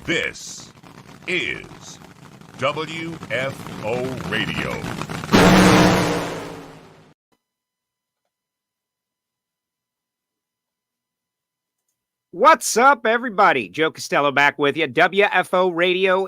This is WFO Radio. What's up, everybody? Joe Castello back with you. WFO Radio,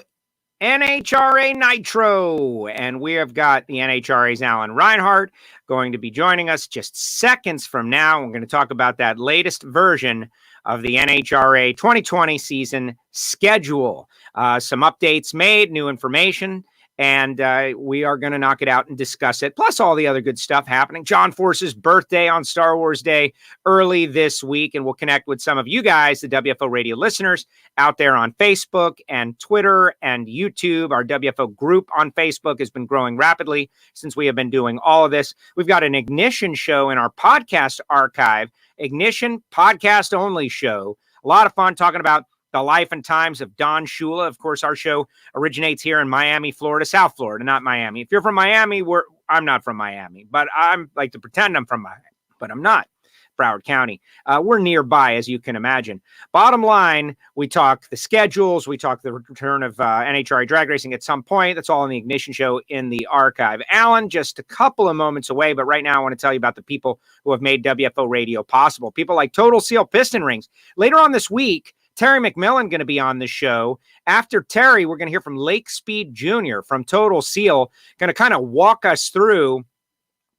NHRA Nitro. And we have got the NHRA's Alan Reinhart going to be joining us just seconds from now. We're going to talk about that latest version of the NHRA 2020 season schedule. Some updates made, new information, and we are going to knock it out and discuss it, plus all the other good stuff happening. John Force's birthday on Star Wars Day early this week, and we'll connect with some of you guys, the WFO Radio listeners, out there on Facebook and Twitter and YouTube. Our WFO group on Facebook has been growing rapidly since we have been doing all of this. We've got an Ignition show in our podcast archive, Ignition podcast only show. A lot of fun talking about the life and times of Don Shula. Of course, our show originates here in Miami, Florida, South Florida, not Miami. If you're from Miami, I'm not from Miami, but I'm like to pretend I'm from Miami, but I'm not. Broward County. We're nearby, as you can imagine. Bottom line, we talk the schedules. We talk the return of NHRA drag racing at some point. That's all in the Ignition show in the archive. Alan, just a couple of moments away, but right now I want to tell you about the people who have made WFO Radio possible. People like Total Seal Piston Rings. Later on this week, Terry McMillan going to be on the show. After Terry, we're going to hear from Lake Speed Jr. from Total Seal, going to kind of walk us through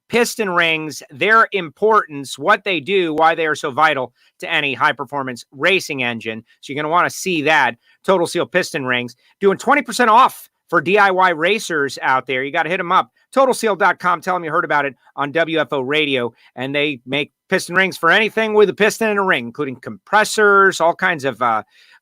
piston rings, their importance, what they do, why they are so vital to any high-performance racing engine. So you're going to want to see that. Total Seal Piston Rings doing 20% off for DIY racers out there. You got to hit them up. TotalSeal.com. Tell them you heard about it on WFO Radio. And they make piston rings for anything with a piston and a ring, including compressors, all kinds of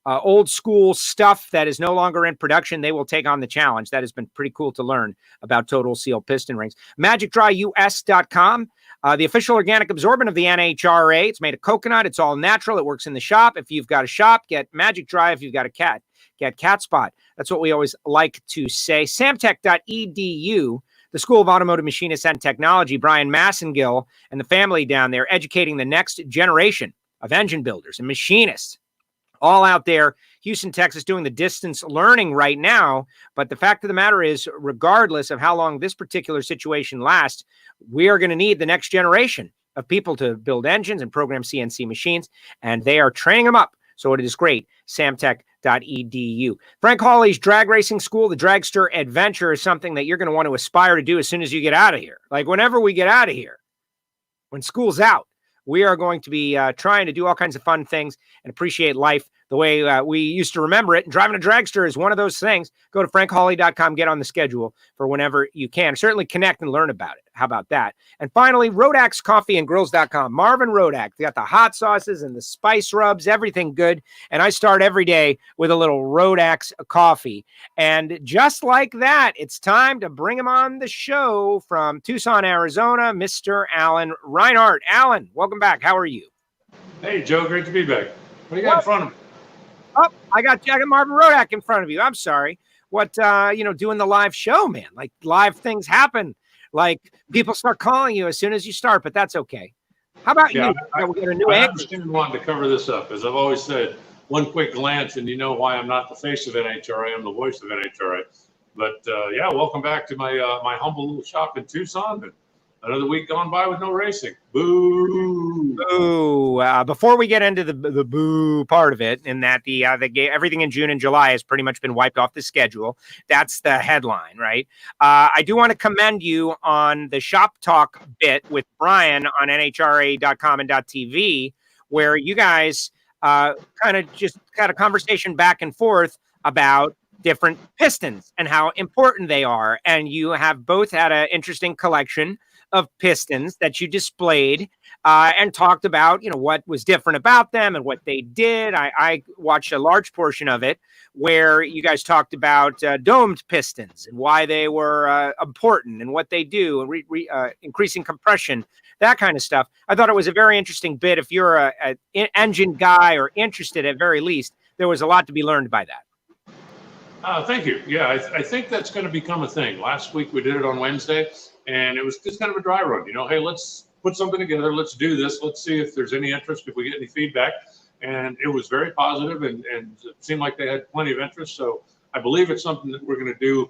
old school stuff that is no longer in production. They will take on the challenge. That has been pretty cool to learn about Total Seal Piston Rings. MagicDryUS.com. The official organic absorbent of the NHRA. It's made of coconut. It's all natural. It works in the shop. If you've got a shop, get Magic Dry. If you've got a cat, get Cat Spot. That's what we always like to say. Samtech.edu, the School of Automotive Machinists and Technology. Brian Massengill and the family down there educating the next generation of engine builders and machinists. All out there, Houston, Texas, doing the distance learning right now. But the fact of the matter is, regardless of how long this particular situation lasts, we are going to need the next generation of people to build engines and program CNC machines, and they are training them up. So it is great. Samtech.edu. Frank Hawley's drag racing school, the Dragster Adventure, is something that you're going to want to aspire to do as soon as you get out of here. Like whenever we get out of here, when school's out, we are going to be trying to do all kinds of fun things and appreciate life the way we used to remember it. And driving a dragster is one of those things. Go to frankhawley.com, get on the schedule for whenever you can. Certainly connect and learn about it. How about that? And finally, Rodax Coffee and Grills.com. Marvin Rodak. They got the hot sauces and the spice rubs, everything good. And I start every day with a little Rodax coffee. And just like that, it's time to bring him on the show from Tucson, Arizona, Mr. Alan Reinhart. Alan, welcome back. How are you? Hey, Joe. Great to be back. What do you got in front of me? Oh, I got Marvin Rodak in front of you. I'm sorry. What, doing the live show, man. Like live things happen. Like people start calling you as soon as you start, but that's okay. How about you? We got a new I angle. understand wanting to cover this up. As I've always said, one quick glance and you know why I'm not the face of NHRA. I'm the voice of NHRA. But welcome back to my my humble little shop in Tucson. But another week gone by with no racing. Boo! Boo! Before we get into the boo part of it, in that the everything in June and July has pretty much been wiped off the schedule. That's the headline, right? I do want to commend you on the shop talk bit with Brian on NHRA.com and .tv, where you guys kind of just had a conversation back and forth about different pistons and how important they are, and you have both had an interesting collection of pistons that you displayed and talked about, what was different about them and what they did. I watched a large portion of it where you guys talked about domed pistons and why they were important and what they do and increasing compression, that kind of stuff. I thought it was a very interesting bit. If you're an engine guy or interested, at very least, there was a lot to be learned by that. Thank you. Yeah, I think that's going to become a thing. Last week we did it on Wednesday, and it was just kind of a dry run. Hey, let's put something together. Let's do this. Let's see if there's any interest, if we get any feedback. and it was very positive, and it seemed like they had plenty of interest. So I believe it's something that we're going to do,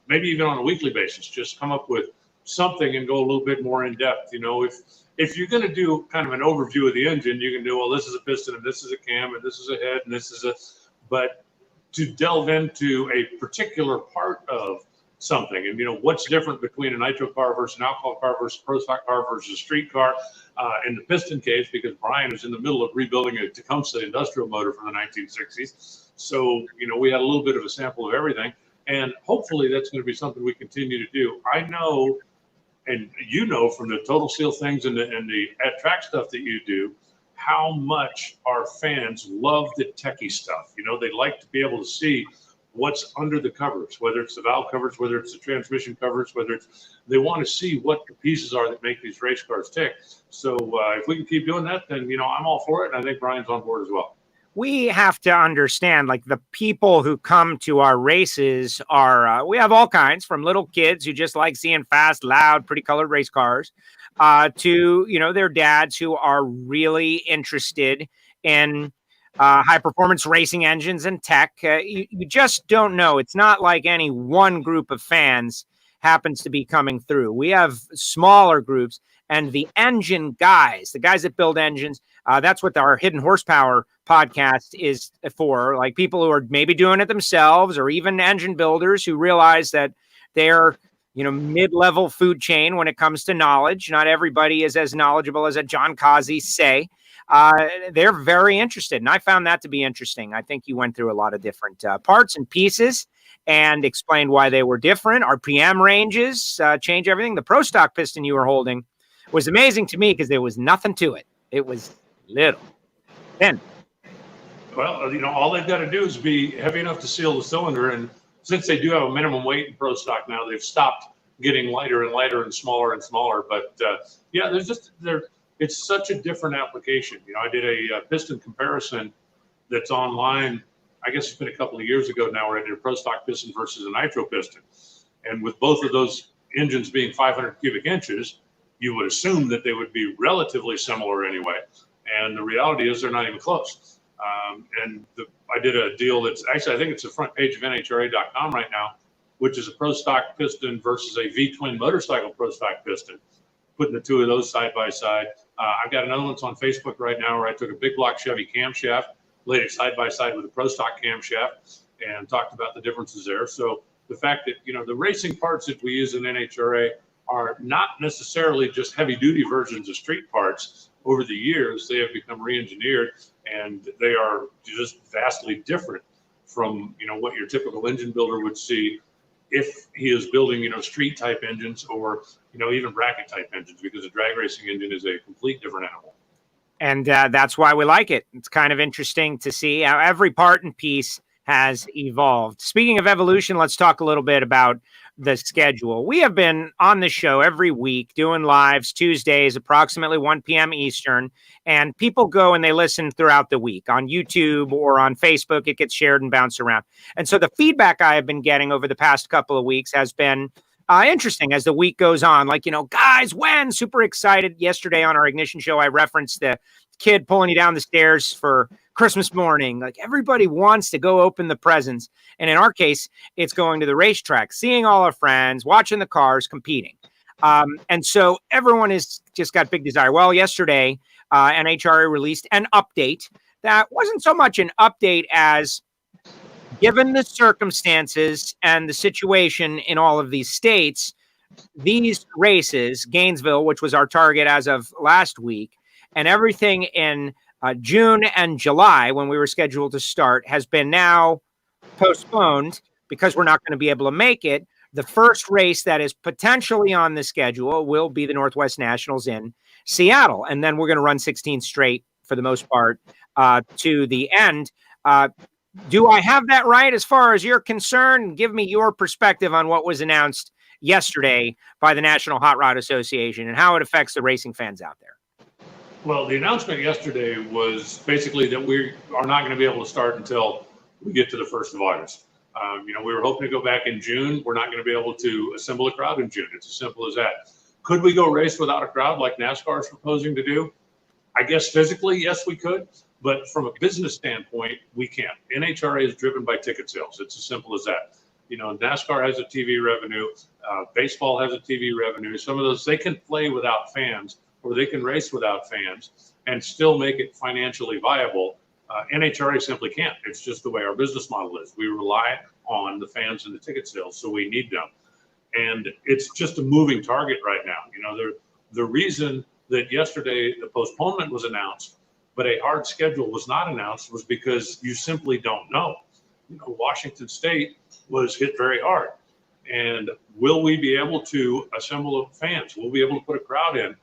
maybe even on a weekly basis, just come up with something and go a little bit more in depth. You know, if you're going to do kind of an overview of the engine, you can do, well, this is a piston and this is a cam and this is a head and this is but to delve into a particular part of something and, you know, what's different between a nitro car versus an alcohol car versus a pro stock car versus a street car, in the piston case, because Brian is in the middle of rebuilding a Tecumseh industrial motor from the 1960s. So, you know, we had a little bit of a sample of everything, and hopefully that's going to be something we continue to do. I know, and you know, from the Total Seal things and the at track stuff that you do, how much our fans love the techie stuff. You know, they like to be able to see what's under the covers, whether it's the valve covers, whether it's the transmission covers, whether it's, they want to see what the pieces are that make these race cars tick. So if we can keep doing that, then, you know, I'm all for it. And I think Brian's on board as well. We have to understand, like, the people who come to our races are, we have all kinds, from little kids who just like seeing fast, loud, pretty colored race cars, to, you know, their dads who are really interested in high performance racing engines and tech. You just don't know. It's not like any one group of fans happens to be coming through. We have smaller groups, and the engine guys, the guys that build engines, that's what our Hidden Horsepower podcast is for. Like, people who are maybe doing it themselves, or even engine builders who realize that they're, you know, mid-level food chain when it comes to knowledge. Not everybody is as knowledgeable as a John Kazi say. They're very interested, and I found that to be interesting. I think you went through a lot of different parts and pieces and explained why they were different. RPM ranges change everything. The Pro Stock piston you were holding was amazing to me because there was nothing to it. It was little. Then, well, you know, all they've got to do is be heavy enough to seal the cylinder, and since they do have a minimum weight in Pro Stock now, they've stopped getting lighter and lighter and smaller. But yeah, it's such a different application. You know, I did a piston comparison that's online. I guess it's been a couple of years ago now, where I did a Pro Stock piston versus a nitro piston, and with both of those engines being 500 cubic inches, you would assume that they would be relatively similar anyway. And the reality is they're not even close. I did a deal that's actually, I think it's the front page of NHRA.com right now, which is a Pro Stock piston versus a V-twin motorcycle Pro Stock piston, putting the two of those side by side. I've got another one that's on Facebook right now where I took a big block Chevy camshaft, laid it side by side with a Pro Stock camshaft, and talked about the differences there. So the fact that, you know, the racing parts that we use in NHRA are not necessarily just heavy duty versions of street parts. Over the years, they have become re-engineered, and they are just vastly different from, you know, what your typical engine builder would see if he is building, you know, street type engines, or, you know, even bracket type engines, because a drag racing engine is a complete different animal. And that's why we like it. It's kind of interesting to see how every part and piece has evolved. Speaking of evolution, let's talk a little bit about the schedule. We have been on the show every week doing lives Tuesdays, approximately 1 p.m. Eastern, and people go and they listen throughout the week on YouTube or on Facebook. It gets shared and bounced around. And so the feedback I have been getting over the past couple of weeks has been interesting as the week goes on. Like, you know, guys, when super excited. Yesterday on our Ignition show, I referenced the kid pulling you down the stairs for Christmas morning. Like, everybody wants to go open the presents. And in our case, it's going to the racetrack, seeing all our friends, watching the cars, competing. And so everyone has just got big desire. Well, yesterday, NHRA released an update that wasn't so much an update as, given the circumstances and the situation in all of these states, these races, Gainesville, which was our target as of last week, and everything in June and July, when we were scheduled to start, has been now postponed because we're not going to be able to make it. The first race that is potentially on the schedule will be the Northwest Nationals in Seattle. And then we're going to run 16 straight for the most part to the end. Do I have that right as far as you're concerned? Give me your perspective on what was announced yesterday by the National Hot Rod Association and how it affects the racing fans out there. Well, the announcement yesterday was basically that we are not going to be able to start until we get to the 1st of August. You know, we were hoping to go back in June. We're not going to be able to assemble a crowd in June. It's as simple as that. Could we go race without a crowd like NASCAR is proposing to do? I guess physically, yes, we could. But from a business standpoint, we can't. NHRA is driven by ticket sales. It's as simple as that. NASCAR has a TV revenue. Baseball has a TV revenue. Some of those, they can play without fans, or they can race without fans and still make it financially viable. NHRA simply can't. It's just the way our business model is. We rely on the fans and the ticket sales, so we need them. And it's just a moving target right now. The reason that yesterday the postponement was announced, but a hard schedule was not announced, was because you simply don't know. Washington State was hit very hard. And will we be able to assemble fans? Will we be able to put a crowd in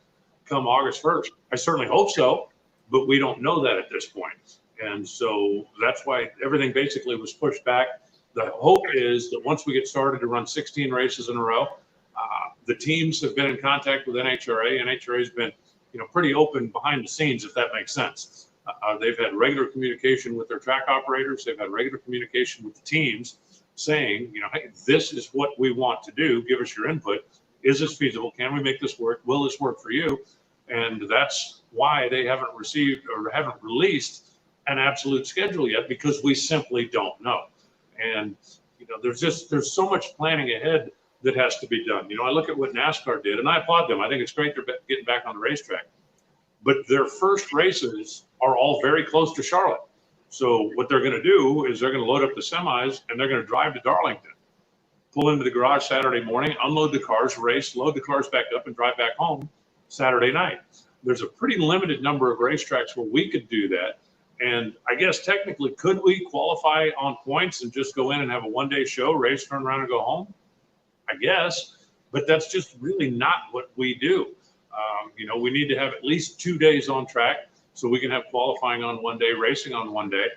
come August 1st? I certainly hope so, but we don't know that at this point. And so that's why everything basically was pushed back. The hope is that once we get started to run 16 races in a row, the teams have been in contact with NHRA. NHRA has been, pretty open behind the scenes, if that makes sense. They've had regular communication with their track operators. They've had regular communication with the teams saying, hey, this is what we want to do. Give us your input. Is this feasible? Can we make this work? Will this work for you? And that's why they haven't received or haven't released an absolute schedule yet, because we simply don't know. And, there's so much planning ahead that has to be done. I look at what NASCAR did, and I applaud them. I think it's great they're getting back on the racetrack. But their first races are all very close to Charlotte. So what they're going to do is they're going to load up the semis and they're going to drive to Darlington, pull into the garage Saturday morning, unload the cars, race, load the cars back up, and drive back home Saturday night. There's a pretty limited number of racetracks where we could do that. And I guess technically, could we qualify on points and just go in and have a one-day show, race, turn around, and go home? I guess, but that's just really not what we do. We need to have at least 2 days on track so we can have qualifying on one day, racing on one day.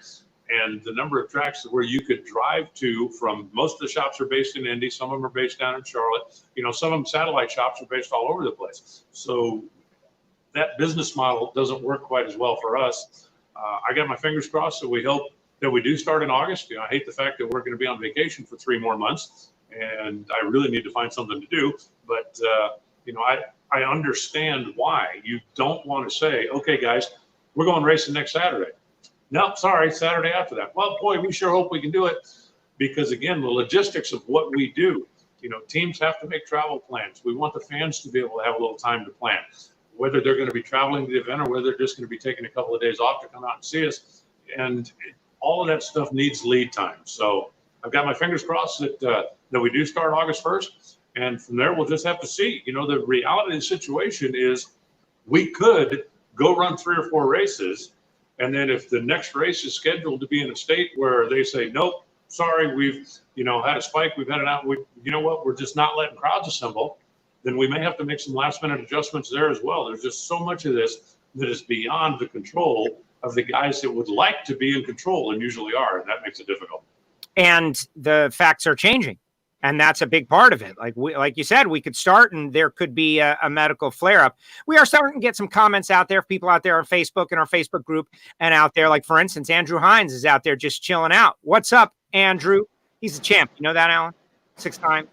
And the number of tracks where you could drive to from, most of the shops are based in Indy, some of them are based down in Charlotte, some of them satellite shops are based all over the place. So that business model doesn't work quite as well for us. I got my fingers crossed, so we hope that we do start in August. I hate the fact that we're going to be on vacation for 3 more months, and I really need to find something to do. But, I understand why you don't want to say, okay, guys, we're going racing next Saturday. No, sorry, Saturday after that. Well, boy, we sure hope we can do it, because, again, the logistics of what we do, teams have to make travel plans. We want the fans to be able to have a little time to plan, whether they're going to be traveling to the event or whether they're just going to be taking a couple of days off to come out and see us. And all of that stuff needs lead time. So I've got my fingers crossed that we do start August 1st. And from there, we'll just have to see. The reality of the situation is we could go run 3 or 4 races. And then if the next race is scheduled to be in a state where they say, nope, sorry, we've, had a spike, we've had an out, we're just not letting crowds assemble, then we may have to make some last minute adjustments there as well. There's just so much of this that is beyond the control of the guys that would like to be in control and usually are. And that makes it difficult. And the facts are changing. And that's a big part of it. Like you said, we could start and there could be a medical flare up. We are starting to get some comments out there, people out there on Facebook and our Facebook group and out there. Like, for instance, Andrew Hines is out there just chilling out. What's up, Andrew? He's a champ. You know that, Alan? 6 times.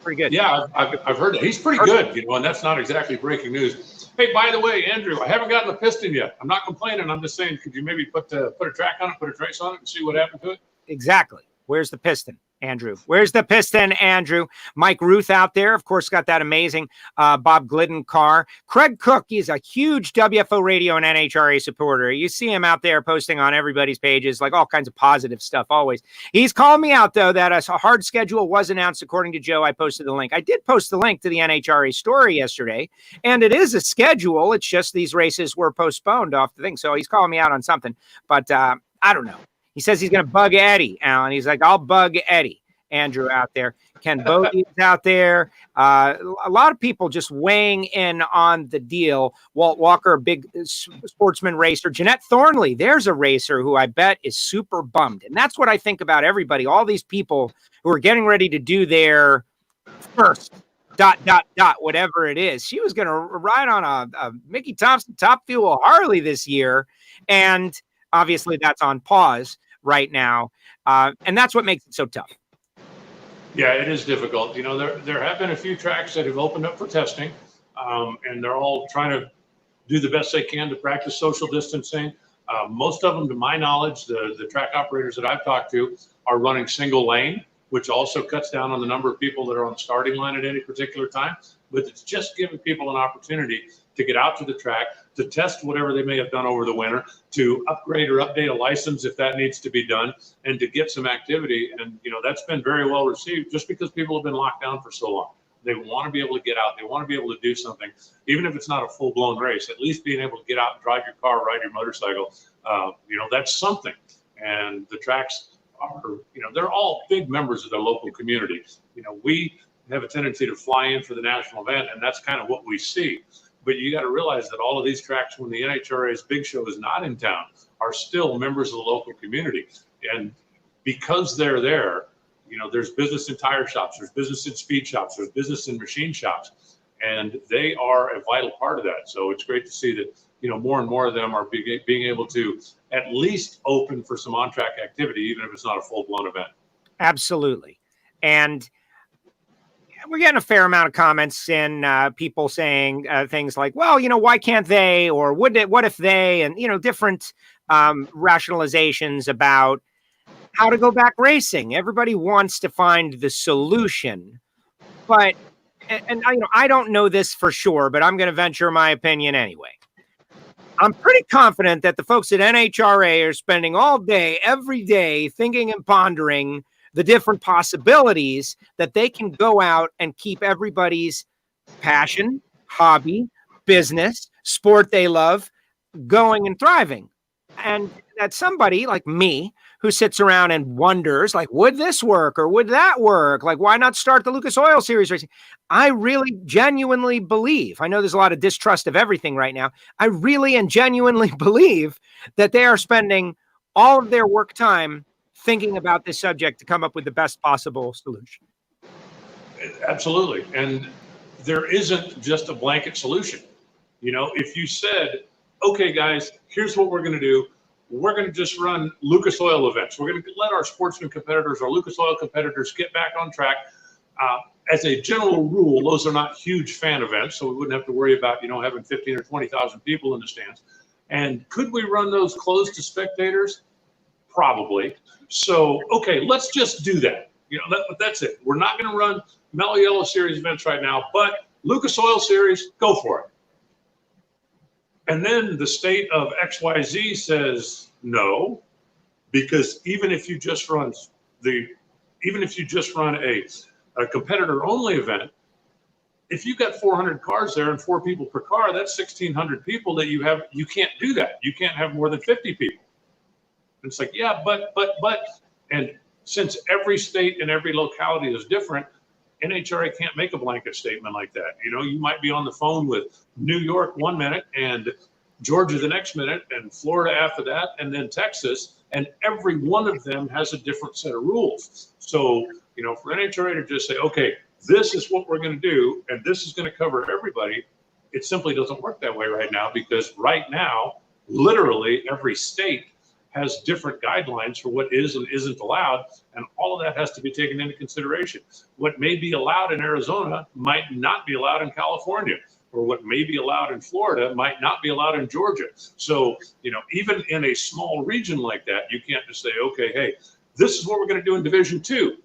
Pretty good. Yeah, I've heard that. He's pretty good, and that's not exactly breaking news. Hey, by the way, Andrew, I haven't gotten the piston yet. I'm not complaining. I'm just saying, could you maybe put a track on it, put a trace on it, and see what happened to it? Exactly. Where's the piston, Andrew? Where's the piston, Andrew? Mike Ruth out there, of course, got that amazing Bob Glidden car. Craig Cook, he's a huge WFO Radio and NHRA supporter. You see him out there posting on everybody's pages, like all kinds of positive stuff always. He's calling me out, though, that a hard schedule was announced, according to Joe. I posted the link. I did post the link to the NHRA story yesterday, and it is a schedule. It's just these races were postponed off the thing. So he's calling me out on something, but I don't know. He says he's going to bug Eddie, Alan. He's like, I'll bug Eddie. Andrew out there. Ken Bodie's out there. A lot of people just weighing in on the deal. Walt Walker, a big sportsman racer. Jeanette Thornley, there's a racer who I bet is super bummed. And that's what I think about everybody. All these people who are getting ready to do their first ... whatever it is. She was going to ride on a Mickey Thompson Top Fuel Harley this year. And obviously that's on pause right now. And that's what makes it so tough. Yeah, it is difficult. There have been a few tracks that have opened up for testing, and they're all trying to do the best they can to practice social distancing. Most of them, to my knowledge, the track operators that I've talked to are running single lane, which also cuts down on the number of people that are on the starting line at any particular time. But it's just giving people an opportunity to get out to the track, to test whatever they may have done over the winter, to upgrade or update a license if that needs to be done, and to get some activity. And, that's been very well received just because people have been locked down for so long. They want to be able to get out. They want to be able to do something, even if it's not a full-blown race, at least being able to get out and drive your car, ride your motorcycle. That's something. And the tracks are, they're all big members of their local communities. We have a tendency to fly in for the national event, and that's kind of what we see. But you got to realize that all of these tracks, when the NHRA's big show is not in town, are still members of the local community. And because they're there, there's business in tire shops, there's business in speed shops, there's business in machine shops, and they are a vital part of that. So it's great to see that, more and more of them are being able to at least open for some on-track activity, even if it's not a full-blown event. Absolutely. And we're getting a fair amount of comments and people saying things like, well, why can't they, or what if they, and, different rationalizations about how to go back racing. Everybody wants to find the solution, but, and I don't know this for sure, but I'm going to venture my opinion anyway. I'm pretty confident that the folks at NHRA are spending all day, every day, thinking and pondering the different possibilities that they can go out and keep everybody's passion, hobby, business, sport they love going and thriving. And that somebody like me who sits around and wonders, like, would this work or would that work? Like, why not start the Lucas Oil Series racing? I really genuinely believe, I know there's a lot of distrust of everything right now. I really and genuinely believe that they are spending all of their work time thinking about this subject to come up with the best possible solution. Absolutely. And there isn't just a blanket solution. If you said, okay, guys, here's what we're going to do. We're going to just run Lucas Oil events. We're going to let our sportsman competitors, our Lucas Oil competitors, get back on track. As a general rule, those are not huge fan events, so we wouldn't have to worry about, having 15 or 20,000 people in the stands. And could we run those closed to spectators? Probably. So, okay, let's just do that. But that's it. We're not going to run Mellow Yellow Series events right now, but Lucas Oil Series, go for it. And then the state of XYZ says no, because even if you just run a competitor only event, if you've got 400 cars there and 4 people per car, that's 1,600 people that you can't do that. You can't have more than 50 people. And it's like, yeah, but, and since every state and every locality is different, NHRA can't make a blanket statement like that. You might be on the phone with New York 1 minute and Georgia the next minute and Florida after that, and then Texas, and every one of them has a different set of rules. So, for NHRA to just say, okay, this is what we're going to do, and this is going to cover everybody, it simply doesn't work that way right now, because right now, literally every state has different guidelines for what is and isn't allowed, and all of that has to be taken into consideration. What may be allowed in Arizona might not be allowed in California, or what may be allowed in Florida might not be allowed in Georgia. So, even in a small region like that, you can't just say, okay, hey, this is what we're going to do in Division 2,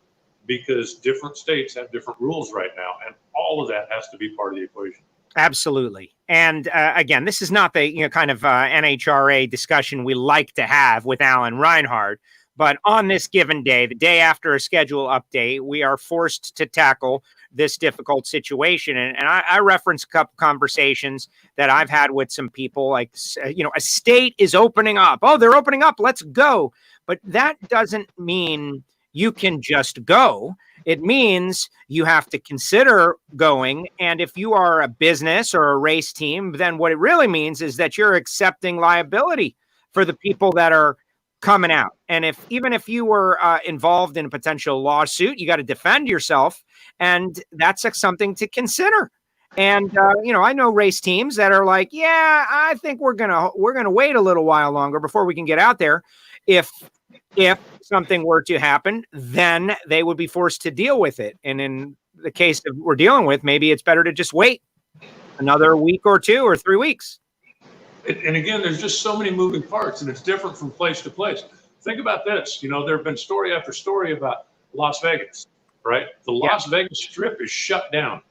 because different states have different rules right now, and all of that has to be part of the equation. Absolutely. And again, this is not the kind of NHRA discussion we like to have with Alan Reinhart, but on this given day, the day after a schedule update, we are forced to tackle this difficult situation. And I reference a couple conversations that I've had with some people, like, a state is opening up. Oh, they're opening up. Let's go. But that doesn't mean you can just go. It means you have to consider going. And if you are a business or a race team, then what it really means is that you're accepting liability for the people that are coming out. And even if you were involved in a potential lawsuit, you got to defend yourself. And that's something to consider. And, I know race teams that are like, yeah, I think we're going to wait a little while longer before we can get out there. If something were to happen, then they would be forced to deal with it. And in the case that we're dealing with, maybe it's better to just wait another week or 2 or 3 weeks. And again, there's just so many moving parts, and it's different from place to place. Think about this. There have been story after story about Las Vegas, right? The Las Vegas Strip is shut down.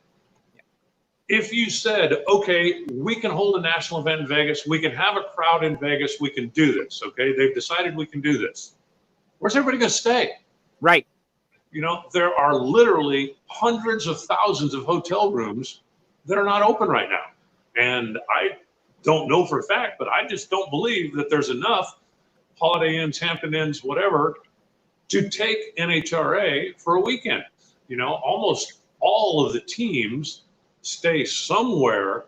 If you said, okay, we can hold a national event in Vegas, we can have a crowd in Vegas, we can do this, okay? They've decided we can do this. Where's everybody going to stay? Right. There are literally hundreds of thousands of hotel rooms that are not open right now. And I don't know for a fact, but I just don't believe that there's enough Holiday Inns, Hampton Inns, whatever, to take NHRA for a weekend. Almost all of the teams stay somewhere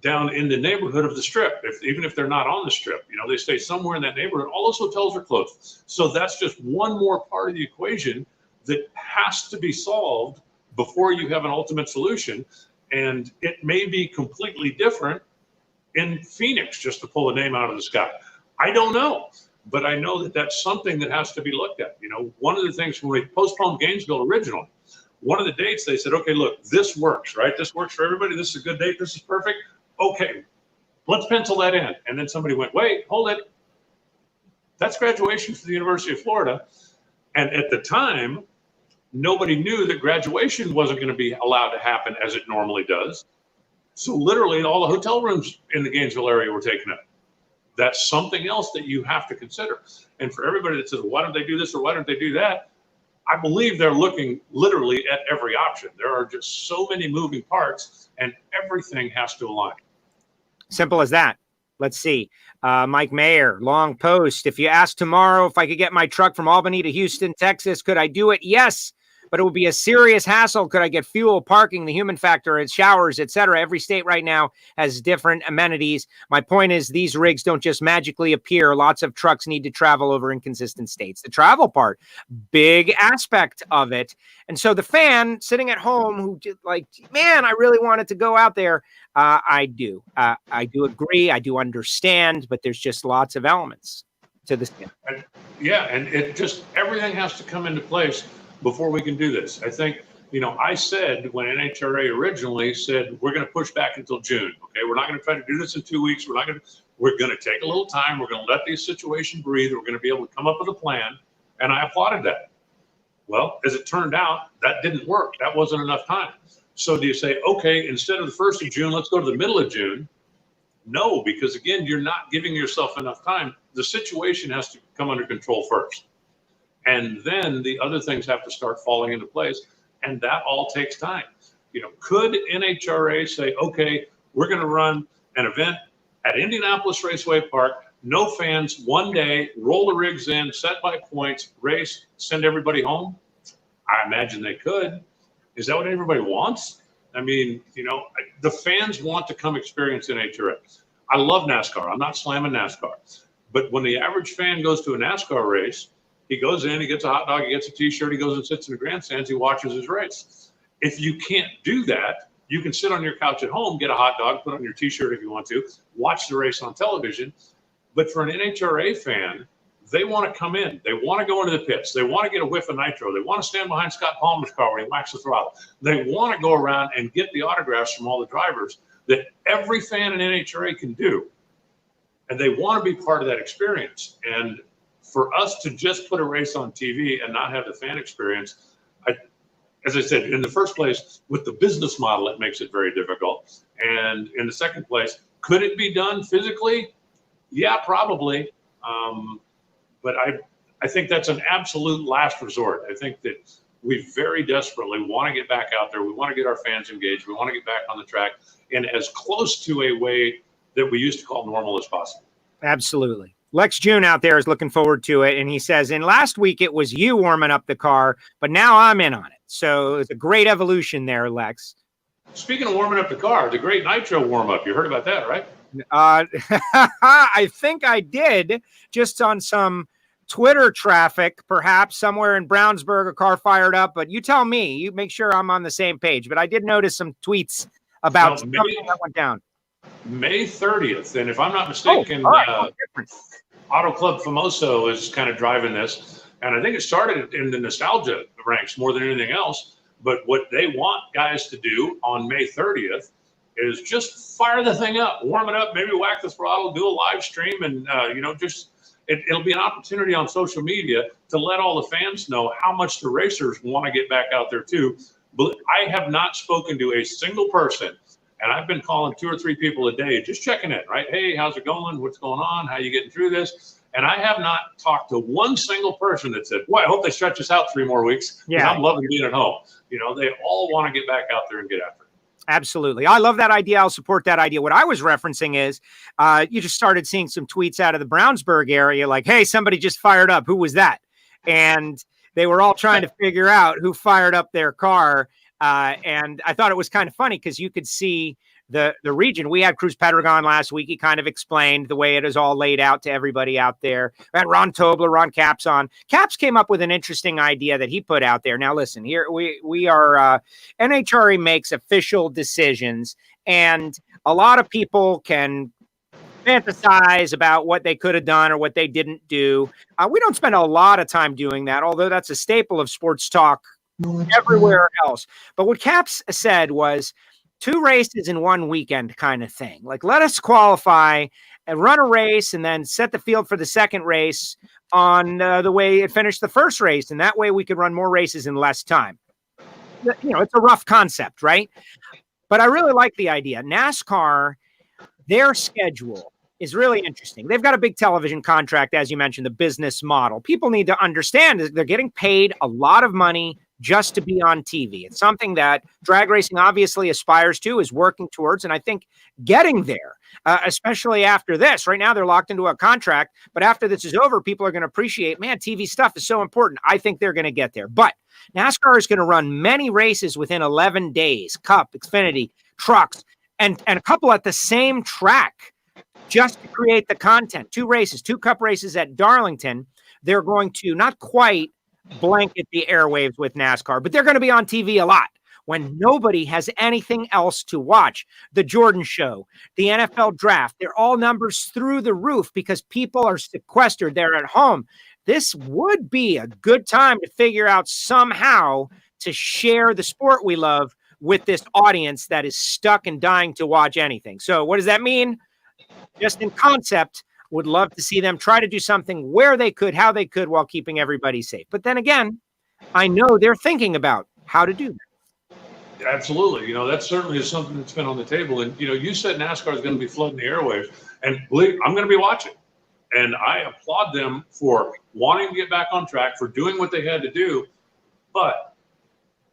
down in the neighborhood of the Strip. Even if they're not on the Strip, they stay somewhere in that neighborhood. All those hotels are closed. So that's just one more part of the equation that has to be solved before you have an ultimate solution. And it may be completely different in Phoenix, just to pull a name out of the sky. I don't know, but I know that that's something that has to be looked at. One of the things when we postponed Gainesville originally, one of the dates they said, okay, look, this works, right? This works for everybody. This is a good date. This is perfect. Okay, let's pencil that in. And then somebody went, wait, hold it. That's graduation for the University of Florida. And at the time, nobody knew that graduation wasn't going to be allowed to happen as it normally does. So literally all the hotel rooms in the Gainesville area were taken up. That's something else that you have to consider. And for everybody that says, why don't they do this or why don't they do that? I believe they're looking literally at every option. There are just so many moving parts and everything has to align. Simple as that. Let's see. Mike Mayer, long post. If you ask tomorrow if I could get my truck from Albany to Houston, Texas, could I do it? Yes. But it would be a serious hassle. Could I get fuel, parking, the human factor, and showers, etc.? Every state right now has different amenities. My point is these rigs don't just magically appear. Lots of trucks need to travel over inconsistent states. The travel part, big aspect of it. And so the fan sitting at home who like, man, I really wanted to go out there. I do. I do agree. I do understand, but there's just lots of elements to this. Yeah, and it just, everything has to come into place before we can do this. I think, I said when NHRA originally said, we're going to push back until June. Okay. We're not going to try to do this in 2 weeks. We're going to take a little time. We're going to let the situation breathe. We're going to be able to come up with a plan. And I applauded that. Well, as it turned out, that didn't work. That wasn't enough time. So do you say, okay, instead of the 1st of June, let's go to the middle of June? No, because again, you're not giving yourself enough time. The situation has to come under control first. And then the other things have to start falling into place. And that all takes time. Could NHRA say, okay, we're going to run an event at Indianapolis Raceway Park, no fans, one day, roll the rigs in, set by points, race, send everybody home? I imagine they could. Is that what everybody wants? I mean, the fans want to come experience NHRA. I love NASCAR. I'm not slamming NASCAR. But when the average fan goes to a NASCAR race, he goes in, he gets a hot dog, he gets a T-shirt, he goes and sits in the grandstands, he watches his race. If you can't do that, you can sit on your couch at home, get a hot dog, put on your T-shirt if you want to, watch the race on television. But for an NHRA fan, they want to come in. They want to go into the pits. They want to get a whiff of nitro. They want to stand behind Scott Palmer's car when he whacks the throttle. They want to go around and get the autographs from all the drivers that every fan in NHRA can do. And they want to be part of that experience. And for us to just put a race on TV and not have the fan experience, as I said, in the first place, with the business model, it makes it very difficult. And in the second place, could it be done physically? Yeah, probably. But I think that's an absolute last resort. I think that we very desperately want to get back out there. We want to get our fans engaged. We want to get back on the track in as close to a way that we used to call normal as possible. Absolutely. Lex June out there is looking forward to it. And he says, in last week, it was you warming up the car, but now I'm in on it. So it's a great evolution there, Lex. Speaking of warming up the car, the great nitro warm up. You heard about that, right? I think I did, just on some Twitter traffic, perhaps somewhere in Brownsburg, a car fired up. But you tell me, you make sure I'm on the same page. But I did notice some tweets about something that went down. May 30th. And if I'm not mistaken, Auto Club Famoso is kind of driving this. And I think it started in the nostalgia ranks more than anything else. But what they want guys to do on May 30th is just fire the thing up, warm it up, maybe whack the throttle, do a live stream, and it'll be an opportunity on social media to let all the fans know how much the racers want to get back out there too. But I have not spoken to a single person, and I've been calling 2 or 3 people a day, just checking in, right? Hey, how's it going? What's going on? How you getting through this? And I have not talked to one single person that said, "Boy, I hope they stretch us out 3 more weeks. Yeah, I'm loving being at home." They all want to get back out there and get after it. Absolutely. I love that idea. I'll support that idea. What I was referencing is you just started seeing some tweets out of the Brownsburg area like, hey, somebody just fired up. Who was that? And they were all trying to figure out who fired up their car. And I thought it was kind of funny because you could see the region. We had Cruz Pedregon last week. He kind of explained the way it is all laid out to everybody out there. We had Ron Tobler, Ron Capps on. Capps came up with an interesting idea that he put out there. Now, listen, here we are, NHRA makes official decisions, and a lot of people can fantasize about what they could have done or what they didn't do. We don't spend a lot of time doing that, although that's a staple of sports talk everywhere else. But what Capps said was 2 races in 1 weekend kind of thing. Like, let us qualify and run a race and then set the field for the second race on the way it finished the first race. And that way we could run more races in less time. It's a rough concept, right? But I really like the idea. NASCAR, their schedule is really interesting. They've got a big television contract, as you mentioned, the business model. People need to understand that they're getting paid a lot of money just to be on TV. It's something that drag racing obviously aspires to, is working towards, and I think getting there, especially after this. Right now, they're locked into a contract, but after this is over, people are going to appreciate, man, TV stuff is so important. I think they're going to get there. But NASCAR is going to run many races within 11 days, Cup, Xfinity, trucks, and a couple at the same track just to create the content. 2 races, 2 Cup races at Darlington. They're going to not quite blanket the airwaves with NASCAR, but they're going to be on TV a lot when nobody has anything else to watch. The Jordan Show, the NFL Draft, they're all numbers through the roof because people are sequestered. They're at home. This would be a good time to figure out somehow to share the sport we love with this audience that is stuck and dying to watch anything. So what does that mean? Just in concept, would love to see them try to do something where they could, how they could, while keeping everybody safe. But then again, I know they're thinking about how to do that. Absolutely. That certainly is something that's been on the table. And, you said NASCAR is going to be flooding the airwaves, and believe I'm going to be watching. And I applaud them for wanting to get back on track, for doing what they had to do. But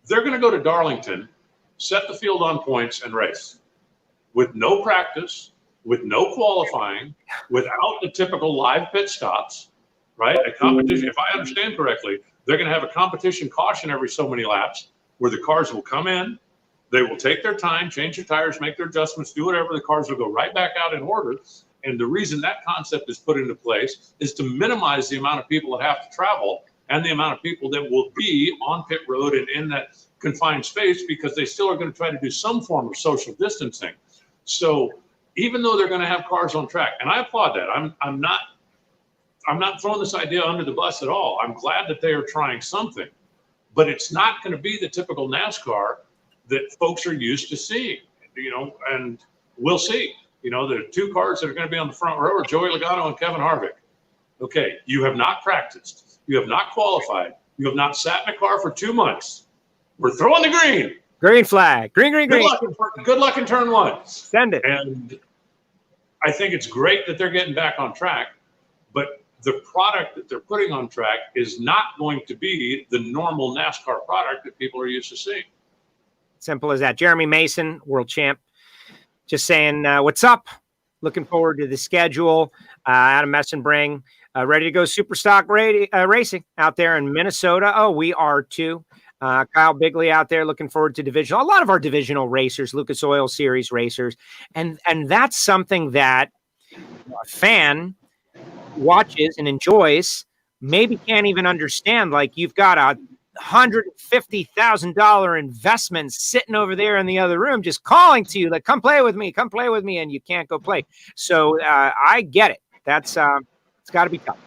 they're going to go to Darlington, set the field on points, and race with no practice, with no qualifying, without the typical live pit stops, right? A competition, if I understand correctly, they're going to have a competition caution every so many laps where the cars will come in, they will take their time, change their tires, make their adjustments, do whatever, the cars will go right back out in order. And the reason that concept is put into place is to minimize the amount of people that have to travel and the amount of people that will be on pit road and in that confined space, because they still are going to try to do some form of social distancing. So even though they're going to have cars on track, and I applaud that. I'm not throwing this idea under the bus at all. I'm glad that they are trying something, but it's not going to be the typical NASCAR that folks are used to seeing, and we'll see. The 2 cars that are going to be on the front row are Joey Logano and Kevin Harvick. Okay, you have not practiced. You have not qualified. You have not sat in a car for 2 months. We're throwing the green. Green flag. Green. Good luck in turn 1. Send it. And I think it's great that they're getting back on track, but the product that they're putting on track is not going to be the normal NASCAR product that people are used to seeing. Simple as that. Jeremy Mason, world champ, just saying, what's up? Looking forward to the schedule. Adam Messenbring, ready to go super stock racing out there in Minnesota. Oh, we are too. Kyle Bigley out there, looking forward to divisional. A lot of our divisional racers, Lucas Oil Series racers. And that's something that a fan watches and enjoys, maybe can't even understand. Like, you've got a $150,000 investment sitting over there in the other room, just calling to you, like, come play with me, and you can't go play. So I get it. That's it's got to be tough.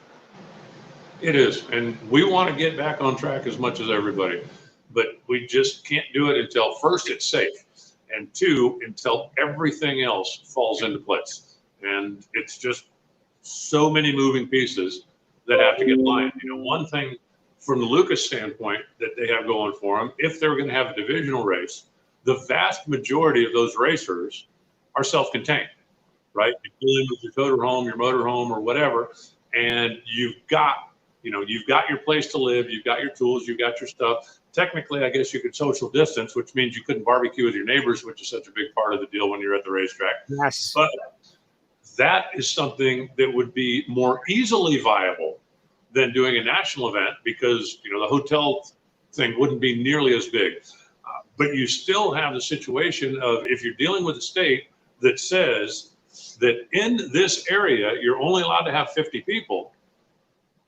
It is. And we want to get back on track as much as everybody, but we just can't do it until first it's safe. and two, until everything else falls into place. And it's just so many moving pieces that have to get lined. One thing from the Lucas standpoint that they have going for them, if they're going to have a divisional race, the vast majority of those racers are self-contained, right? You're dealing with your motorhome, or whatever, and you've got your place to live, you've got your tools, you've got your stuff. Technically, I guess you could social distance, which means you couldn't barbecue with your neighbors, which is such a big part of the deal when you're at the racetrack. Yes. But that is something that would be more easily viable than doing a national event, because the hotel thing wouldn't be nearly as big. But you still have the situation of, if you're dealing with a state that says that in this area you're only allowed to have 50 people.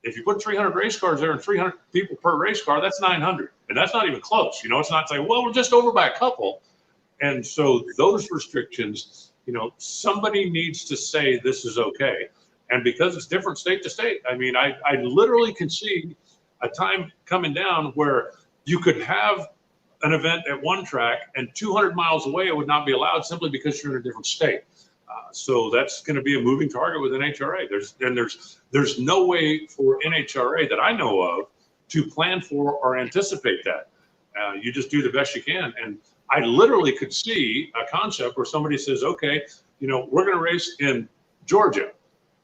If you put 300 race cars there and 300 people per race car, that's 900, and that's not even close. It's not saying, well, we're just over by a couple. And so those restrictions, somebody needs to say this is okay. And because it's different state to state, I mean, I literally can see a time coming down where you could have an event at one track and 200 miles away it would not be allowed, simply because you're in a different state. So that's going to be a moving target with NHRA. There's no way for NHRA that I know of to plan for or anticipate that. You just do the best you can. And I literally could see a concept where somebody says, okay, we're going to race in Georgia.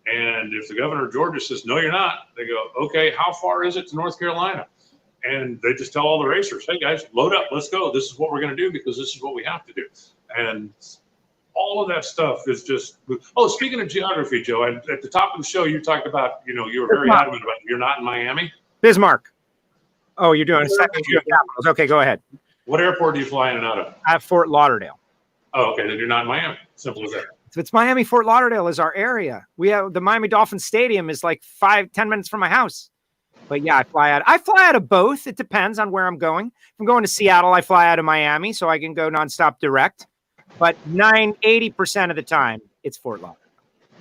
And if the governor of Georgia says, no, you're not, they go, okay, how far is it to North Carolina? And they just tell all the racers, hey guys, load up, let's go. This is what we're going to do because this is what we have to do. And all of that stuff is just, oh, speaking of geography, Joe, at the top of the show, you talked about, you were very adamant about you're not in Miami. Bismarck. Oh, you're doing a second capitals. Okay, go ahead. What airport do you fly in and out of? At Fort Lauderdale. Oh, okay, then you're not in Miami. Simple as that. So it's Miami. Fort Lauderdale is our area. We have the Miami Dolphins Stadium is like 5-10 minutes from my house. But yeah, I fly out of both. It depends on where I'm going. If I'm going to Seattle, I fly out of Miami so I can go nonstop direct. But 80% of the time, it's Fort Lauderdale.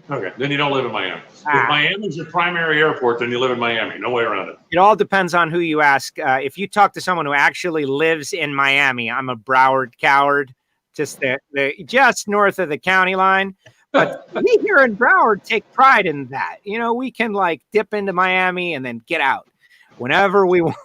Okay, then you don't live in Miami. If Miami's your primary airport, then you live in Miami. No way around it. It all depends on who you ask. If you talk to someone who actually lives in Miami, I'm a Broward coward, just just north of the county line. But we here in Broward take pride in that. We can dip into Miami and then get out whenever we want.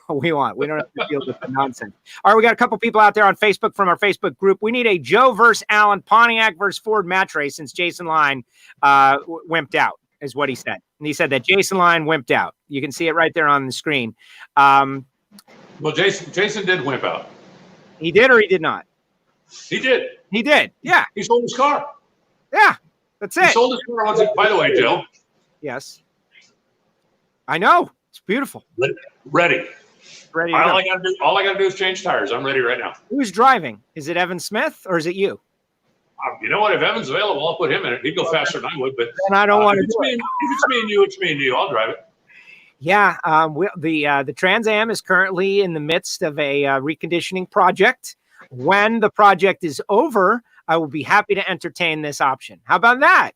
We don't have to deal with the nonsense. All right, we got a couple people out there on Facebook from our Facebook group. We need a Joe versus Allen, Pontiac versus Ford match race since Jason Line wimped out, is what he said. And he said that Jason Line wimped out. You can see it right there on the screen. Well, Jason did wimp out. He did or he did not? He did. He did, yeah. He sold his car. Yeah, that's it. He sold his car once. By the way, Joe. Yes. I know. It's beautiful. Ready. Ready. All I gotta do is change tires. I'm ready right now. Who's driving? Is it Evan Smith or is it you? You know what? If Evan's available, I'll put him in it. He'd go faster than I would. But and I don't want to. If it's me and you, it's me and you. I'll drive it. Yeah. The Trans Am is currently in the midst of a reconditioning project. When the project is over, I will be happy to entertain this option. How about that?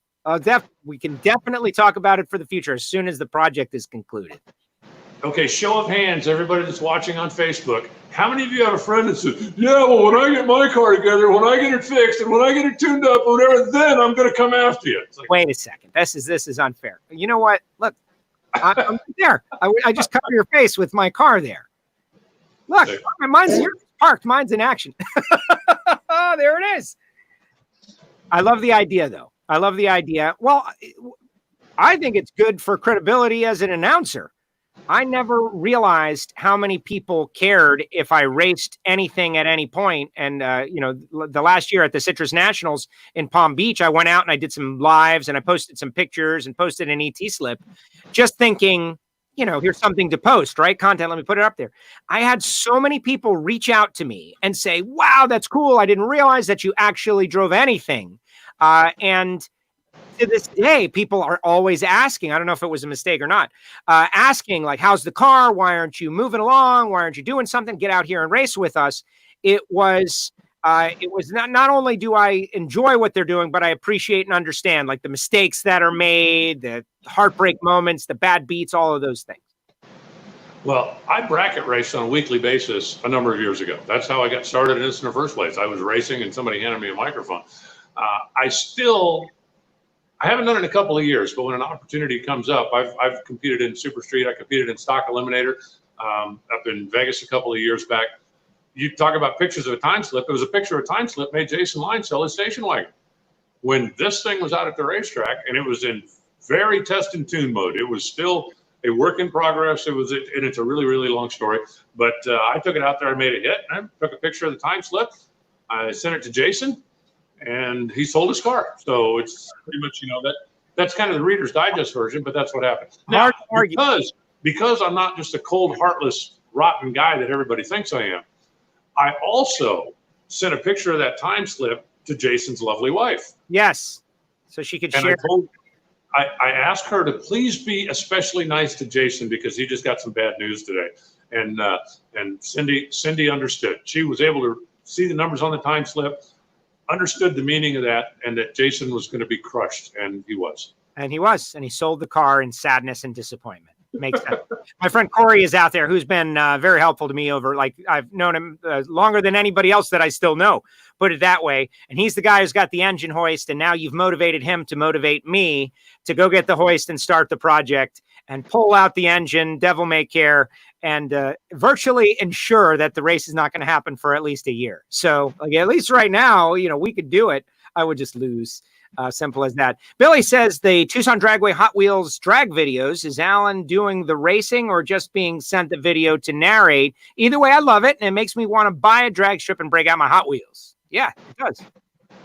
We can definitely talk about it for the future as soon as the project is concluded. Okay, show of hands, everybody that's watching on Facebook. How many of you have a friend that says, yeah, well, when I get my car together, when I get it fixed, and when I get it tuned up, or whatever, then I'm going to come after you. It's wait a second. This is unfair. You know what? Look, I'm there. I just cover your face with my car there. Look, mine's here. Parked. Mine's in action. There it is. I love the idea, though. I love the idea. Well, I think it's good for credibility as an announcer. I never realized how many people cared if I raced anything at any point. And, the last year at the Citrus Nationals in Palm Beach, I went out and I did some lives and I posted some pictures and posted an ET slip just thinking, here's something to post, right? Content. Let me put it up there. I had so many people reach out to me and say, wow, that's cool. I didn't realize that you actually drove anything. And to this day, people are always asking, I don't know if it was a mistake or not, asking how's the car? Why aren't you moving along? Why aren't you doing something? Get out here and race with us. It was not only do I enjoy what they're doing, but I appreciate and understand the mistakes that are made, the heartbreak moments, the bad beats, all of those things. Well, I bracket raced on a weekly basis a number of years ago. That's how I got started in this in the first place. I was racing and somebody handed me a microphone. I haven't done it in a couple of years, but when an opportunity comes up, I've competed in Super Street. I competed in Stock Eliminator up in Vegas a couple of years back. You talk about pictures of a time slip. It was a picture of a time slip made Jason Line sell his station wagon. When this thing was out at the racetrack and it was in very test and tune mode, it was still a work in progress. And it's a really, really long story. But I took it out there, I made a hit, and I took a picture of the time slip. I sent it to Jason, and he sold his car. So it's pretty much, that's kind of the Reader's Digest version, but that's what happened. Now, because I'm not just a cold, heartless, rotten guy that everybody thinks I am, I also sent a picture of that time slip to Jason's lovely wife. Yes. So she could share. I asked her to please be especially nice to Jason because he just got some bad news today. And Cindy understood. She was able to see the numbers on the time slip, understood the meaning of that, and that Jason was going to be crushed, and he was. And he sold the car in sadness and disappointment. Makes sense. My friend Corey is out there, who's been very helpful to me I've known him longer than anybody else that I still know, put it that way. And he's the guy who's got the engine hoist. And now you've motivated him to motivate me to go get the hoist and start the project and pull out the engine, devil may care, and virtually ensure that the race is not going to happen for at least a year. So at least right now, we could do it. I would just lose. Simple as that. Billy says the Tucson Dragway Hot Wheels drag videos. Is Alan doing the racing or just being sent the video to narrate? Either way, I love it. And it makes me want to buy a drag strip and break out my Hot Wheels. Yeah, it does.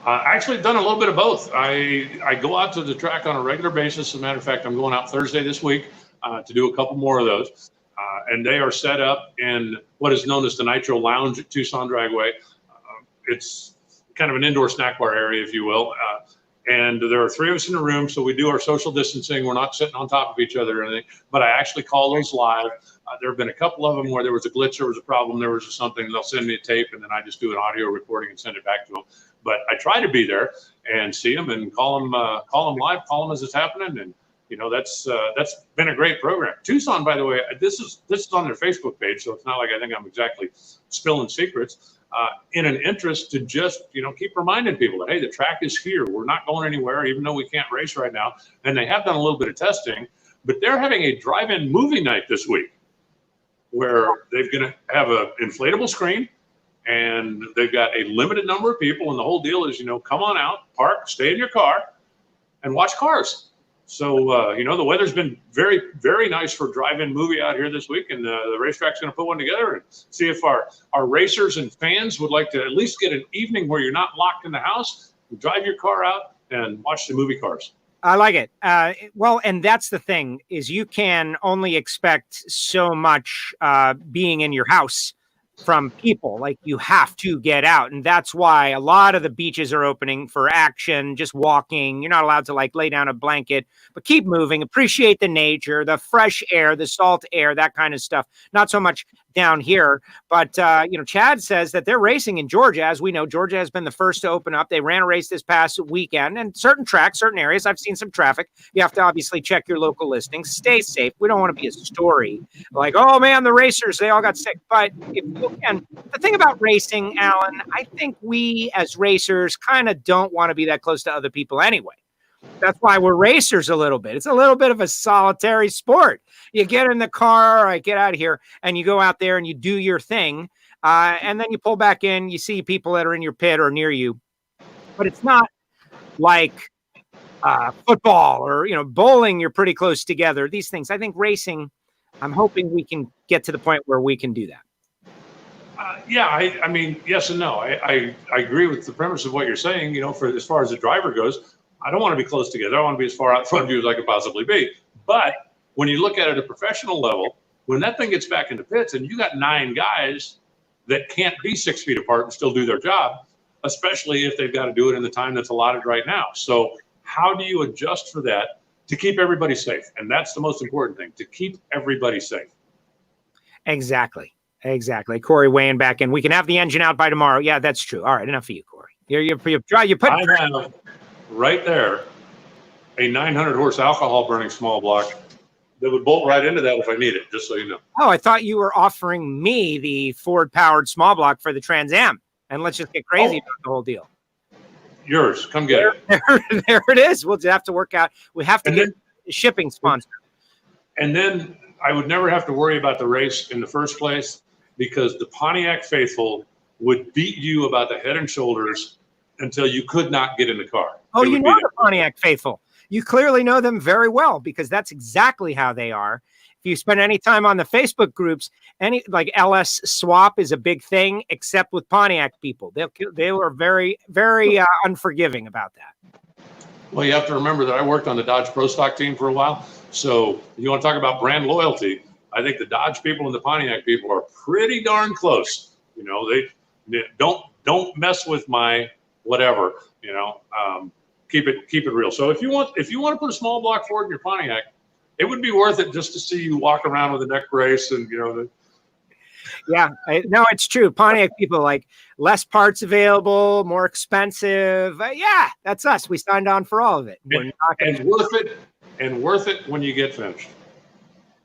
Actually done a little bit of both. I go out to the track on a regular basis. As a matter of fact, I'm going out Thursday this week to do a couple more of those. And they are set up in what is known as the Nitro Lounge at Tucson Dragway. It's kind of an indoor snack bar area, if you will. And there are three of us in the room, so we do our social distancing. We're not sitting on top of each other or anything, but I actually call those live. There have been a couple of them where there was a glitch, there was a problem, there was something. They'll send me a tape, and then I just do an audio recording and send it back to them. But I try to be there and see them and call them live, call them as it's happening. And that's been a great program. Tucson, by the way, this is on their Facebook page, so it's not like I think I'm exactly spilling secrets. In an interest to just, keep reminding people that, hey, the track is here. We're not going anywhere, even though we can't race right now. And they have done a little bit of testing, but they're having a drive-in movie night this week where they're going to have an inflatable screen and they've got a limited number of people. And the whole deal is, come on out, park, stay in your car and watch cars. So, the weather's been very, very nice for a drive-in movie out here this week, and the racetrack's going to put one together and see if our racers and fans would like to at least get an evening where you're not locked in the house, drive your car out and watch the movie cars. I like it. Well, and that's the thing is you can only expect so much being in your house from people. Like you have to get out. And that's why a lot of the beaches are opening for action, just walking. You're not allowed to lay down a blanket, but keep moving, appreciate the nature, the fresh air, the salt air, that kind of stuff. Not so much down here, but Chad says that they're racing in Georgia. As we know, Georgia has been the first to open up. They ran a race this past weekend, and certain tracks, certain areas, I've seen some traffic. You have to obviously check your local listings. Stay safe. We don't want to be a story like, oh man, the racers, they all got sick. But if you can, the thing about racing, Alan, I think we as racers kind of don't want to be that close to other people anyway. That's why we're racers a little bit. It's a little bit of a solitary sport. You get in the car, I get out of here, and you go out there and you do your thing. And then you pull back in, you see people that are in your pit or near you. But it's not like football or, bowling, you're pretty close together. These things, I think racing, I'm hoping we can get to the point where we can do that. I mean, yes and no. I agree with the premise of what you're saying, for as far as the driver goes. I don't want to be close together. I want to be as far out in front of you as I could possibly be. But when you look at it at a professional level, when that thing gets back into pits and you got 9 guys that can't be 6 feet apart and still do their job, especially if they've got to do it in the time that's allotted right now. So how do you adjust for that to keep everybody safe? And that's the most important thing, to keep everybody safe. Exactly. Corey weighing back in. We can have the engine out by tomorrow. Yeah, that's true. All right, enough of you, Corey. You put. I have right there a 900 horse alcohol burning small block would bolt right into that if I need it, just so you know. Oh, I thought you were offering me the Ford-powered small block for the Trans Am, and let's just get crazy about the whole deal. Yours, come get it. There it is. We'll have to work out. We have to get a shipping sponsor. And then I would never have to worry about the race in the first place, because the Pontiac faithful would beat you about the head and shoulders until you could not get in the car. Oh, you know the Pontiac faithful. You clearly know them very well, because that's exactly how they are. If you spend any time on the Facebook groups, like LS swap is a big thing, except with Pontiac people. They were very, very unforgiving about that. Well, you have to remember that I worked on the Dodge Pro Stock team for a while. So you want to talk about brand loyalty? I think the Dodge people and the Pontiac people are pretty darn close. You know, they don't mess with my whatever. You know, keep it real. So if you want to put a small block Ford in your Pontiac, it would be worth it just to see you walk around with a neck brace and, you know. Yeah, no, it's true. Pontiac people like less parts available, more expensive. Yeah, that's us. We signed on for all of it. And worth it when you get finished.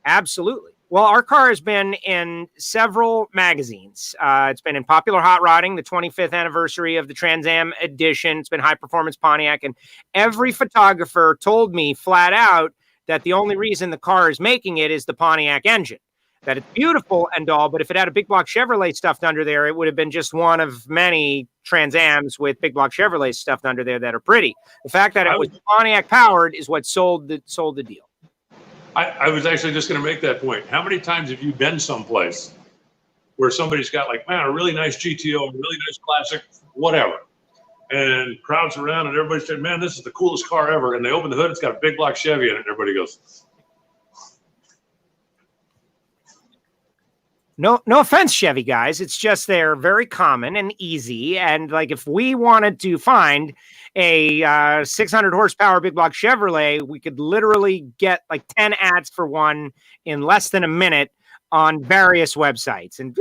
Absolutely. Well, our car has been in several magazines. It's been in Popular Hot Rodding, the 25th anniversary of the Trans Am edition. It's been High Performance Pontiac, and every photographer told me flat out that the only reason the car is making it is the Pontiac engine. That it's beautiful and all, but if it had a big block Chevrolet stuffed under there, it would have been just one of many Trans Ams with big block Chevrolet stuffed under there that are pretty. The fact that it was Pontiac powered is what sold the deal. I was actually just going to make that point. How many times have you been someplace where somebody's got like, man, a really nice GTO, a really nice classic, whatever, and crowds around and everybody said, man, this is the coolest car ever, and they open the hood, it's got a big block Chevy in it, and everybody goes, No offense, Chevy guys. It's just they're very common and easy. And like if we wanted to find a 600 horsepower big block Chevrolet, we could literally get like 10 ads for one in less than a minute on various websites. And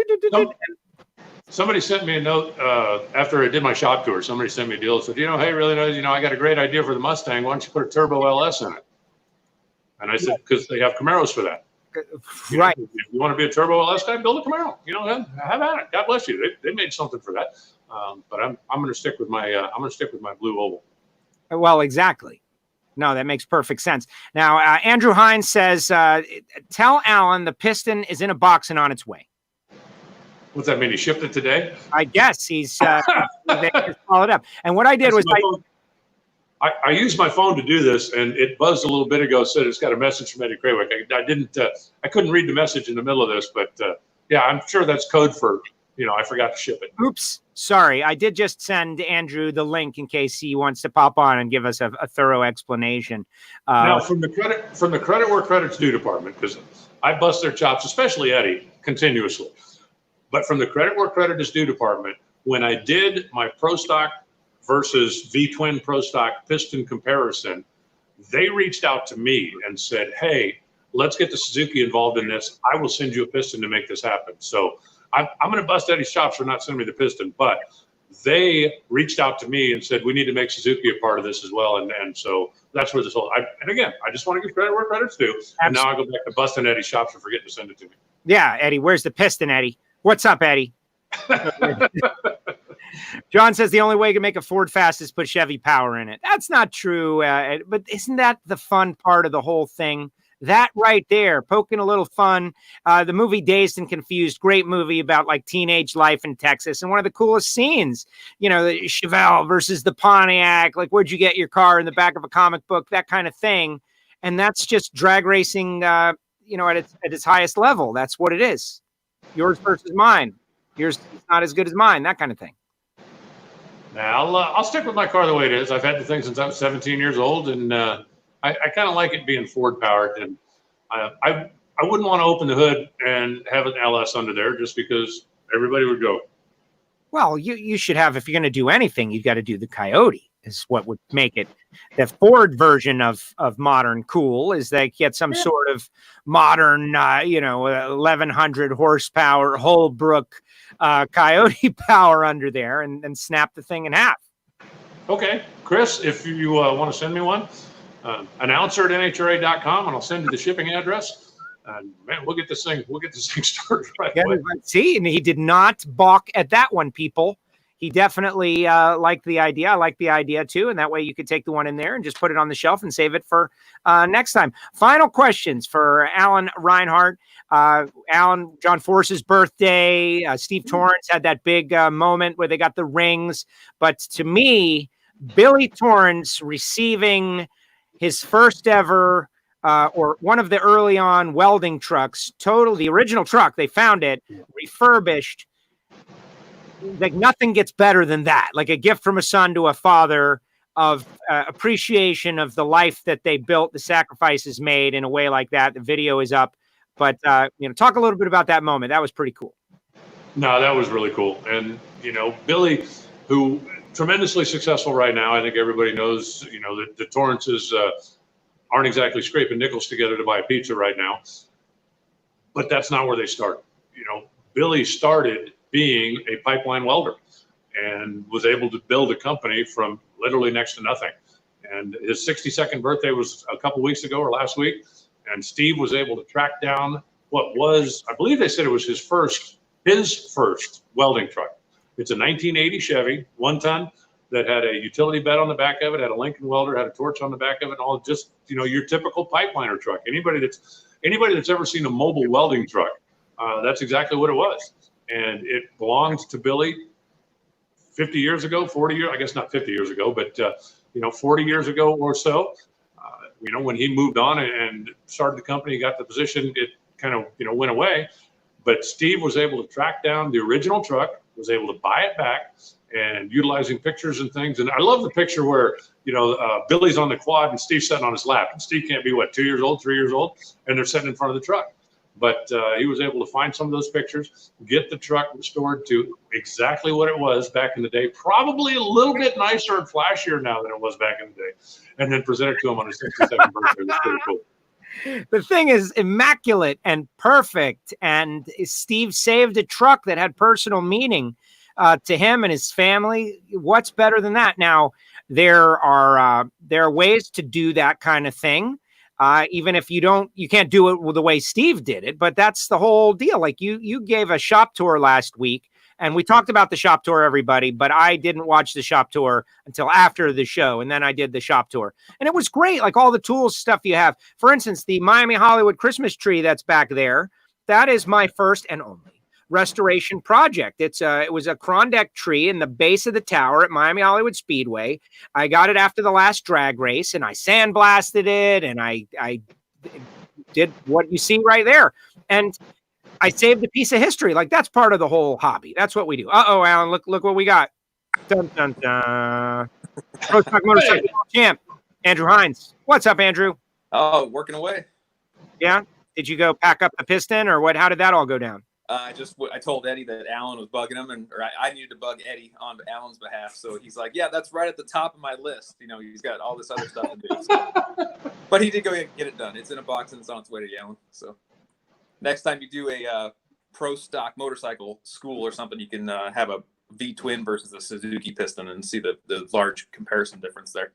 somebody sent me a note after I did my shop tour. Somebody sent me a deal and said, hey, really nice. I got a great idea for the Mustang. Why don't you put a turbo LS in it? And I said, because they have Camaros for that. Right. If you want to be a turbo LS guy, build a Camaro. Have at it. God bless you. They made something for that. But I'm going to stick with my blue oval. Well, exactly. No, that makes perfect sense. Now, Andrew Hines says, tell Alan the piston is in a box and on its way. What's that mean? He shipped it today? I guess he's followed up. And what I did was I used my phone to do this, and it buzzed a little bit ago. Said it's got a message from Eddie Krawick. I couldn't read the message in the middle of this, but yeah, I'm sure that's code for I forgot to ship it. Oops, sorry. I did just send Andrew the link in case he wants to pop on and give us a thorough explanation. Now, from the credit where credit's due department, because I bust their chops, especially Eddie, continuously. But from the credit where credit is due department, when I did my Pro Stock versus V-twin Pro Stock piston comparison, they reached out to me and said, hey, let's get the Suzuki involved in this. I will send you a piston to make this happen. So I'm going to bust Eddie's chops for not sending me the piston, but they reached out to me and said, we need to make Suzuki a part of this as well. And so that's where this whole, and again, I just want to give credit where credit's due. Absolutely. And now I go back to busting Eddie's chops for forgetting to send it to me. Yeah, Eddie, where's the piston, Eddie? What's up, Eddie? John says the only way to make a Ford fast is put Chevy power in it. That's not true. But isn't that the fun part of the whole thing? That right there, poking a little fun. The movie Dazed and Confused, great movie about like teenage life in Texas. And one of the coolest scenes, the Chevelle versus the Pontiac, like where'd you get your car in the back of a comic book, that kind of thing. And that's just drag racing, at its highest level. That's what it is. Yours versus mine. Yours is not as good as mine, that kind of thing. Now, I'll stick with my car the way it is. I've had the thing since I was 17 years old, and I kind of like it being Ford powered. And I wouldn't want to open the hood and have an LS under there just because everybody would go. Well, you should have, if you're going to do anything, you've got to do the Coyote. Is what would make it the Ford version of modern cool. Is they get some sort of modern, 1100 horsepower Holbrook Coyote power under there and snap the thing in half. Okay, Chris, if you want to send me one, announcer at NHRA.com, and I'll send you the shipping address. And man, we'll get this thing started right away. See, and he did not balk at that one, people. He definitely liked the idea. I like the idea too. And that way you could take the one in there and just put it on the shelf and save it for next time. Final questions for Alan Reinhart. Alan, John Force's birthday. Steve Torrance had that big moment where they got the rings. But to me, Billy Torrance receiving his first ever or one of the early on welding trucks, the original truck, they found it, refurbished. Like nothing gets better than that. Like a gift from a son to a father of appreciation of the life that they built, the sacrifices made in a way like that. The video is up, but talk a little bit about that moment. That was pretty cool. No, that was really cool. And, Billy, who tremendously successful right now. I think everybody knows, that the Torrances aren't exactly scraping nickels together to buy a pizza right now, but that's not where they started. Billy started being a pipeline welder and was able to build a company from literally next to nothing. And his 62nd birthday was a couple weeks ago or last week. And Steve was able to track down what was, I believe they said it was his first welding truck. It's a 1980 Chevy, 1 ton, that had a utility bed on the back of it, had a Lincoln welder, had a torch on the back of it, all just, your typical pipeliner truck. Anybody that's ever seen a mobile welding truck, that's exactly what it was. And it belonged to Billy 50 years ago, 40 years, I guess not 50 years ago, but, 40 years ago or so. When he moved on and started the company, got the position, it kind of, went away. But Steve was able to track down the original truck, was able to buy it back, and utilizing pictures and things. And I love the picture where, Billy's on the quad and Steve's sitting on his lap. And Steve can't be, 2 years old, 3 years old, and they're sitting in front of the truck. But he was able to find some of those pictures, get the truck restored to exactly what it was back in the day, probably a little bit nicer and flashier now than it was back in the day, and then present it to him on his 62nd birthday. That's pretty cool. The thing is immaculate and perfect, and Steve saved a truck that had personal meaning to him and his family. What's better than that? Now, there are ways to do that kind of thing. Even if you can't do it the way Steve did it, but that's the whole deal. Like you gave a shop tour last week, and we talked about the shop tour, everybody, but I didn't watch the shop tour until after the show. And then I did the shop tour, and it was great. Like all the tools stuff you have, for instance, the Miami Hollywood Christmas tree that's back there. That is my first and only restoration project. It was a Crondeck tree in the base of the tower at Miami Hollywood Speedway. I got it after the last drag race, and I sandblasted it, and I did what you see right there. And I saved a piece of history. Like that's part of the whole hobby. That's what we do. Uh-oh, Alan, look what we got. Dun, dun, dun. Pro Stock Motorcycle Champ, Andrew Hines. What's up, Andrew? Oh, working away. Yeah? Did you go pack up the piston, or what? How did that all go down? I told Eddie that Alan was bugging him, or I needed to bug Eddie on Alan's behalf. So he's like, yeah, that's right at the top of my list. He's got all this other stuff to do. So. But he did go get it done. It's in a box and it's on its way to Alan. So next time you do a pro stock motorcycle school or something, you can have a V-twin versus a Suzuki piston and see the large comparison difference there.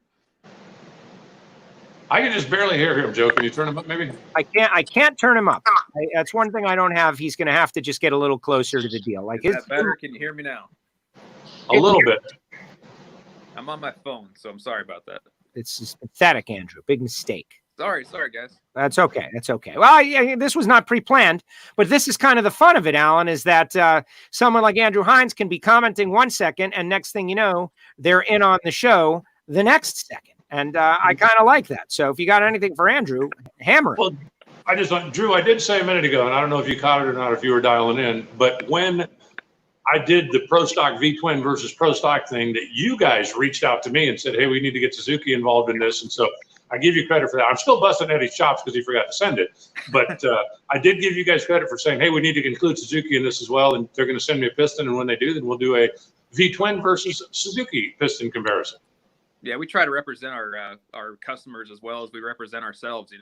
I can just barely hear him, Joe. Can you turn him up, maybe? I can't turn him up. That's one thing I don't have. He's going to have to just get a little closer to the deal. Like, is that better? Can you hear me now? A little bit. I'm on my phone, so I'm sorry about that. It's just pathetic, Andrew. Big mistake. Sorry, guys. That's okay. Well, yeah, this was not pre-planned, but this is kind of the fun of it, Alan, is that someone like Andrew Hines can be commenting 1 second, and next thing you know, they're in on the show the next second. And I kind of like that. So if you got anything for Andrew, hammer it. Well, Drew, I did say a minute ago, and I don't know if you caught it or not, if you were dialing in, but when I did the Pro Stock V-Twin versus Pro Stock thing, that you guys reached out to me and said, hey, we need to get Suzuki involved in this. And so I give you credit for that. I'm still busting Eddie's chops because he forgot to send it. But I did give you guys credit for saying, hey, we need to include Suzuki in this as well. And they're going to send me a piston. And when they do, then we'll do a V-Twin versus Suzuki piston comparison. Yeah, we try to represent our customers as well as we represent ourselves.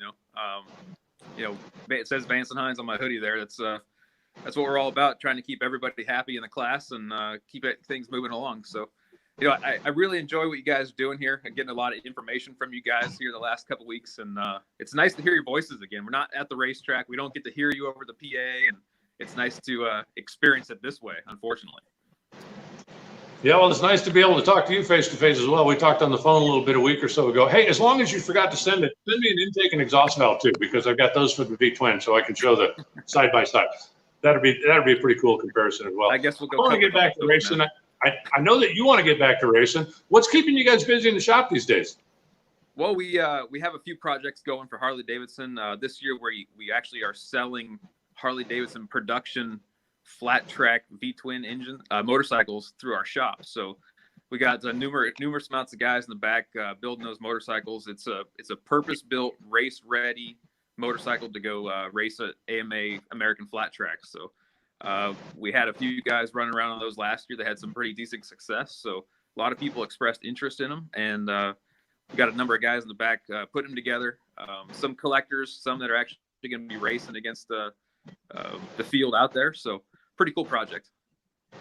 It says Vance and Hines on my hoodie there. That's what we're all about, trying to keep everybody happy in the class and keep things moving along. So I really enjoy what you guys are doing here. I'm getting a lot of information from you guys here the last couple of weeks, and it's nice to hear your voices again. We're not at the racetrack. We don't get to hear you over the PA, and it's nice to experience it this way, unfortunately. Yeah, well, it's nice to be able to talk to you face to face as well. We talked on the phone a little bit a week or so ago. Hey, as long as you forgot to send me an intake and exhaust valve too, because I've got those for the V-twin, so I can show the side by side. That'd be a pretty cool comparison as well. I guess we'll go. I want to get back to racing. I know that you want to get back to racing. What's keeping you guys busy in the shop these days? Well, we have a few projects going for Harley Davidson this year, where we actually are selling Harley Davidson production flat track V-twin engine motorcycles through our shop. So we got numerous amounts of guys in the back building those motorcycles. It's a purpose-built, race-ready motorcycle to go race at AMA American Flat Track. So we had a few guys running around on those last year. They had some pretty decent success. So a lot of people expressed interest in them, and we got a number of guys in the back putting them together. Some collectors, some that are actually going to be racing against the field out there. So pretty cool project. Do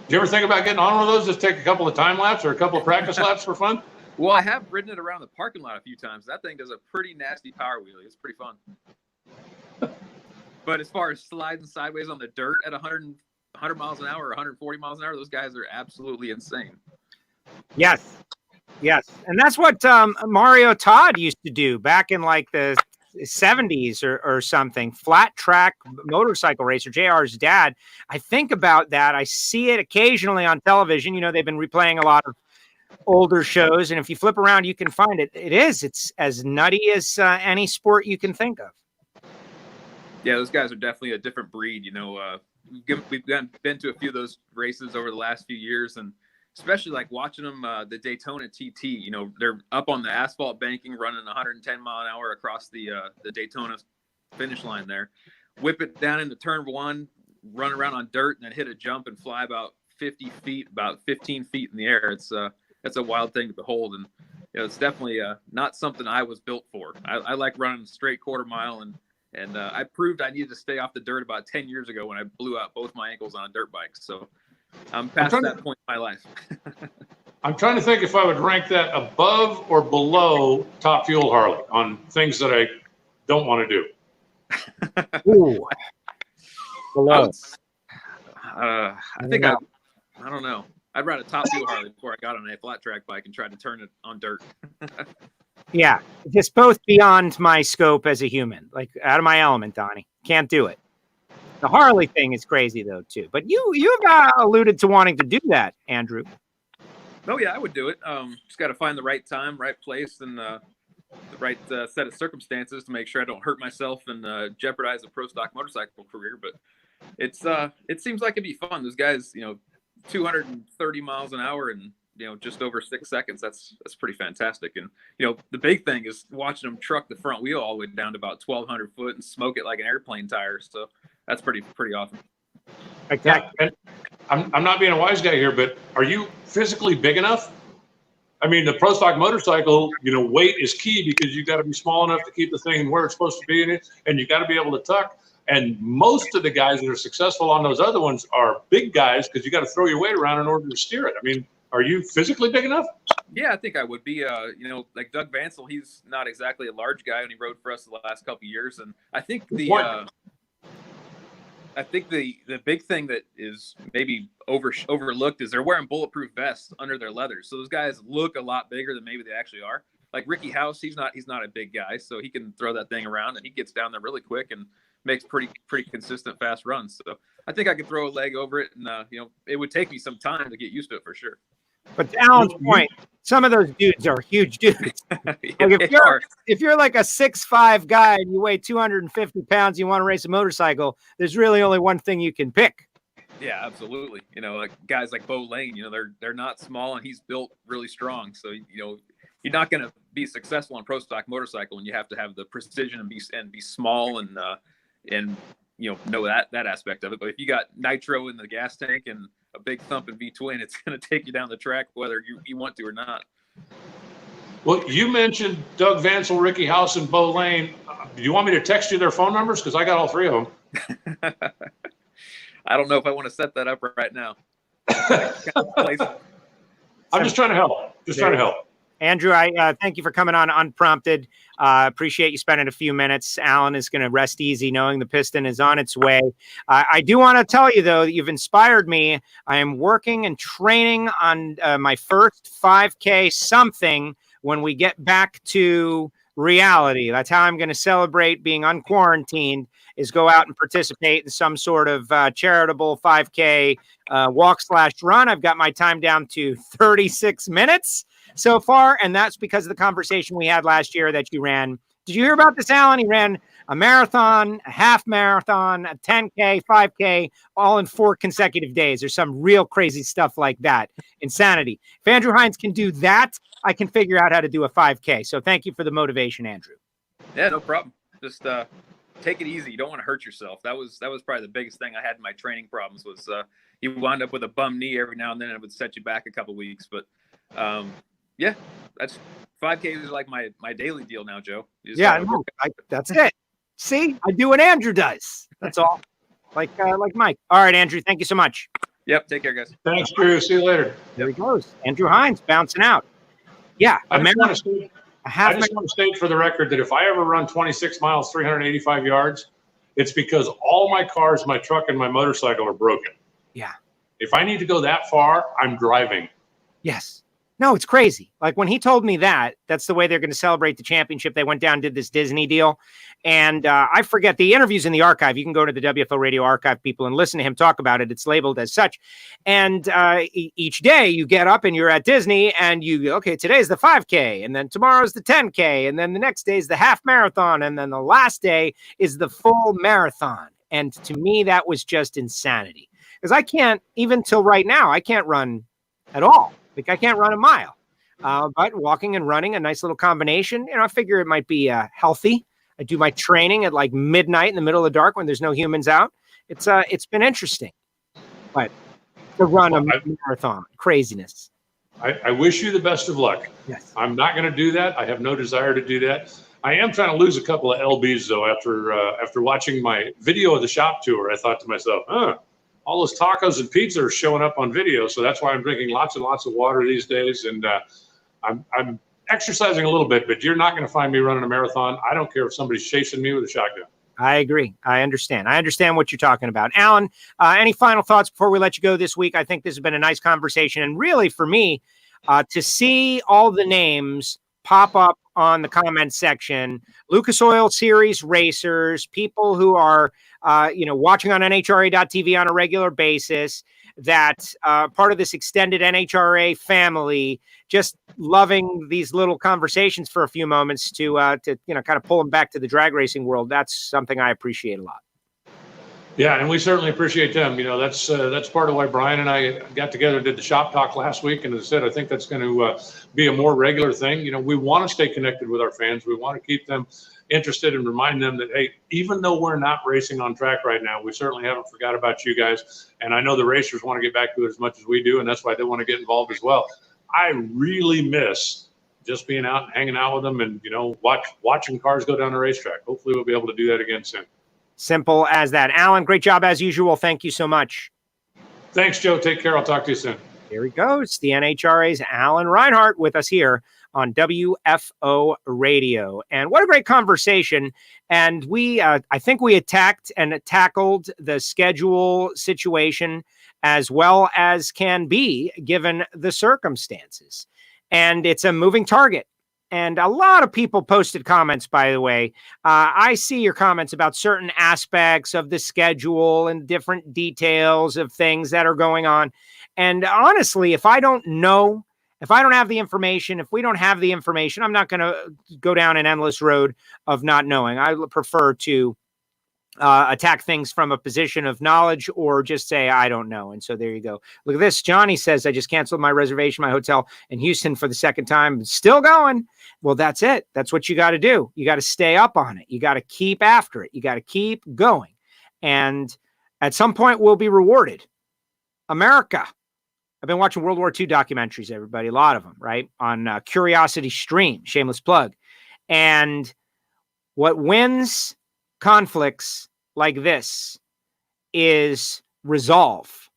you ever think about getting on one of those? Just take a couple of time laps or a couple of practice laps for fun? Well, I have ridden it around the parking lot a few times. That thing does a pretty nasty power wheelie. It's pretty fun. But as far as sliding sideways on the dirt at 100 miles an hour or 140 miles an hour, those guys are absolutely insane. Yes. And that's what Mario Todd used to do back in like the 70s or something. Flat track motorcycle racer, JR's dad. I think about that. I see it occasionally on television. They've been replaying a lot of older shows, and if you flip around, you can find it. It's as nutty as any sport you can think of. Yeah, those guys are definitely a different breed. We've been to a few of those races over the last few years, and especially like watching them, the Daytona TT, they're up on the asphalt banking, running 110 mile an hour across the Daytona finish line there, whip it down into turn one, run around on dirt, and then hit a jump and fly about 50 feet, about 15 feet in the air. It's a wild thing to behold. And, it's definitely not something I was built for. I like running a straight quarter mile, and I proved I needed to stay off the dirt about 10 years ago when I blew out both my ankles on a dirt bike. So I'm past that point in my life. I'm trying to think if I would rank that above or below Top Fuel Harley on things that I don't want to do. Ooh. Below. I think I don't know. I'd ride a Top Fuel Harley before I got on a flat track bike and tried to turn it on dirt. Yeah, just both beyond my scope as a human, like out of my element, Donnie. Can't do it. The Harley thing is crazy though too. But you've alluded to wanting to do that, Andrew. Oh yeah, I would do it. Just got to find the right time, right place, and the right set of circumstances to make sure I don't hurt myself and jeopardize a pro stock motorcycle career. But it seems like it'd be fun. Those guys, 230 miles an hour and just over 6 seconds. That's pretty fantastic. And the big thing is watching them truck the front wheel all the way down to about 1,200 foot and smoke it like an airplane tire. So that's pretty awesome. Okay. Yeah, and I'm not being a wise guy here, but are you physically big enough? I mean, the pro stock motorcycle, weight is key because you got to be small enough to keep the thing where it's supposed to be in it, and you got to be able to tuck. And most of the guys that are successful on those other ones are big guys because you got to throw your weight around in order to steer it. I mean, are you physically big enough? Yeah, I think I would be. Like Doug Vansel, he's not exactly a large guy, and he rode for us the last couple of years. And I think the big thing that is maybe overlooked is they're wearing bulletproof vests under their leathers. So those guys look a lot bigger than maybe they actually are. Like Ricky House, he's not a big guy, so he can throw that thing around and he gets down there really quick and makes pretty consistent fast runs. So I think I could throw a leg over it, and it would take me some time to get used to it for sure. But to Alan's point, some of those dudes are huge dudes. Yeah, like if you're like a 6'5" guy and you weigh 250 pounds, you want to race a motorcycle, there's really only one thing you can pick. Yeah, absolutely. Like guys like Bo Lane, they're not small and he's built really strong. So you're not going to be successful on pro stock motorcycle, and you have to have the precision and be small and know that aspect of it. But if you got nitro in the gas tank and a big thumping V-twin, it's going to take you down the track whether you want to or not. Well, you mentioned Doug Vansel, Ricky House, and Bo Lane. Do you want me to text you their phone numbers? Because I got all three of them. I don't know if I want to set that up right now. I'm just trying to help. Trying to help. Andrew, I thank you for coming on unprompted. Appreciate you spending a few minutes. Alan is going to rest easy knowing the piston is on its way. I do want to tell you, though, that you've inspired me. I am working and training on my first 5K something when we get back to reality. That's how I'm going to celebrate being unquarantined, is go out and participate in some sort of charitable 5K walk/run. I've got my time down to 36 minutes so far, and that's because of the conversation we had last year that you ran. Did you hear about this, Alan? He ran a marathon, a half marathon, a 10K, 5K, all in 4 consecutive days. There's some real crazy stuff like that. Insanity. If Andrew Hines can do that, I can figure out how to do a 5K. So thank you for the motivation, Andrew. Yeah, no problem. Just take it easy. You don't want to hurt yourself. That was probably the biggest thing I had in my training problems was you wound up with a bum knee every now and then, and it would set you back a couple weeks. But yeah, that's 5K is like my daily deal now, Joe. Yeah, that's it. See, I do what Andrew does. That's all. Like Mike. All right, Andrew, thank you so much. Yep, take care, guys. Thanks, Drew. See you later. There he goes. Andrew Hines bouncing out. Yeah, I just want to state for the record that if I ever run 26 miles, 385 yards, it's because all my cars, my truck, and my motorcycle are broken. Yeah. If I need to go that far, I'm driving. Yes. No, it's crazy. Like when he told me that's the way they're going to celebrate the championship. They went down and did this Disney deal. And I forget the interviews in the archive. You can go to the WFO Radio archive, people, and listen to him talk about it. It's labeled as such. And each day you get up and you're at Disney and okay, today's the 5K. And then tomorrow's the 10K. And then the next day is the half marathon. And then the last day is the full marathon. And to me, that was just insanity. Because I can't, even till right now, I can't run at all. Like I can't run a mile, but walking and running, a nice little combination. I figure it might be healthy. I do my training at like midnight in the middle of the dark when there's no humans out. It's been interesting, but to run a marathon, craziness. I wish you the best of luck. Yes. I'm not going to do that. I have no desire to do that. I am trying to lose a couple of lbs though. After watching my video of the shop tour, I thought to myself, all those tacos and pizza are showing up on video. So that's why I'm drinking lots and lots of water these days. And I'm exercising a little bit, but you're not going to find me running a marathon. I don't care if somebody's chasing me with a shotgun. I agree. I understand what you're talking about. Alan, any final thoughts before we let you go this week? I think this has been a nice conversation. And really for me, to see all the names pop up on the comment section, Lucas Oil Series racers, people who are watching on NHRA.tv on a regular basis, that part of this extended NHRA family, just loving these little conversations for a few moments to kind of pull them back to the drag racing world. That's something I appreciate a lot. Yeah, and we certainly appreciate them. That's part of why Brian and I got together, did the shop talk last week. And as I said, I think that's going to be a more regular thing. We want to stay connected with our fans. We want to keep them interested and remind them that, hey, even though we're not racing on track right now, we certainly haven't forgot about you guys. And I know the racers want to get back to it as much as we do, and that's why they want to get involved as well. I really miss just being out and hanging out with them and, watching cars go down the racetrack. Hopefully we'll be able to do that again soon. Simple as that. Alan, great job as usual. Thank you so much. Thanks, Joe. Take care. I'll talk to you soon. There he goes. The NHRA's Alan Reinhart with us here on WFO Radio. And what a great conversation. And I think we attacked and tackled the schedule situation as well as can be given the circumstances. And it's a moving target. And a lot of people posted comments, by the way. I see your comments about certain aspects of the schedule and different details of things that are going on. And honestly, if I don't know, if I don't have the information, if we don't have the information, I'm not going to go down an endless road of not knowing. I prefer to attack things from a position of knowledge or just say, I don't know. And so there you go. Look at this. Johnny says, I just canceled my reservation, my hotel in Houston for the second time. Still going. Well, that's it. That's what you got to do. You got to stay up on it. You got to keep after it. You got to keep going. And at some point we'll be rewarded. America. I've been watching World War II documentaries, everybody, a lot of them, right? On Curiosity Stream, shameless plug. And what wins conflicts like this is resolve.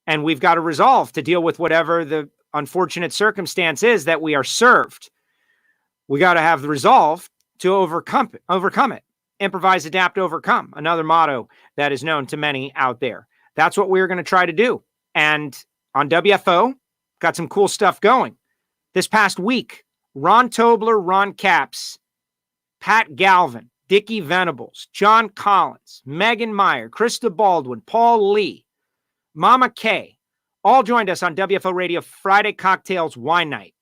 And we've got to resolve to deal with whatever the unfortunate circumstance is that we are served. We got to have the resolve to overcome it. Improvise, adapt, overcome. Another motto that is known to many out there. That's what we're going to try to do. And on WFO, got some cool stuff going. This past week, Ron Tobler, Ron Capps, Pat Galvin, Dickie Venables, John Collins, Megan Meyer, Krista Baldwin, Paul Lee, Mama Kay, all joined us on WFO Radio Friday Cocktails Wine Night.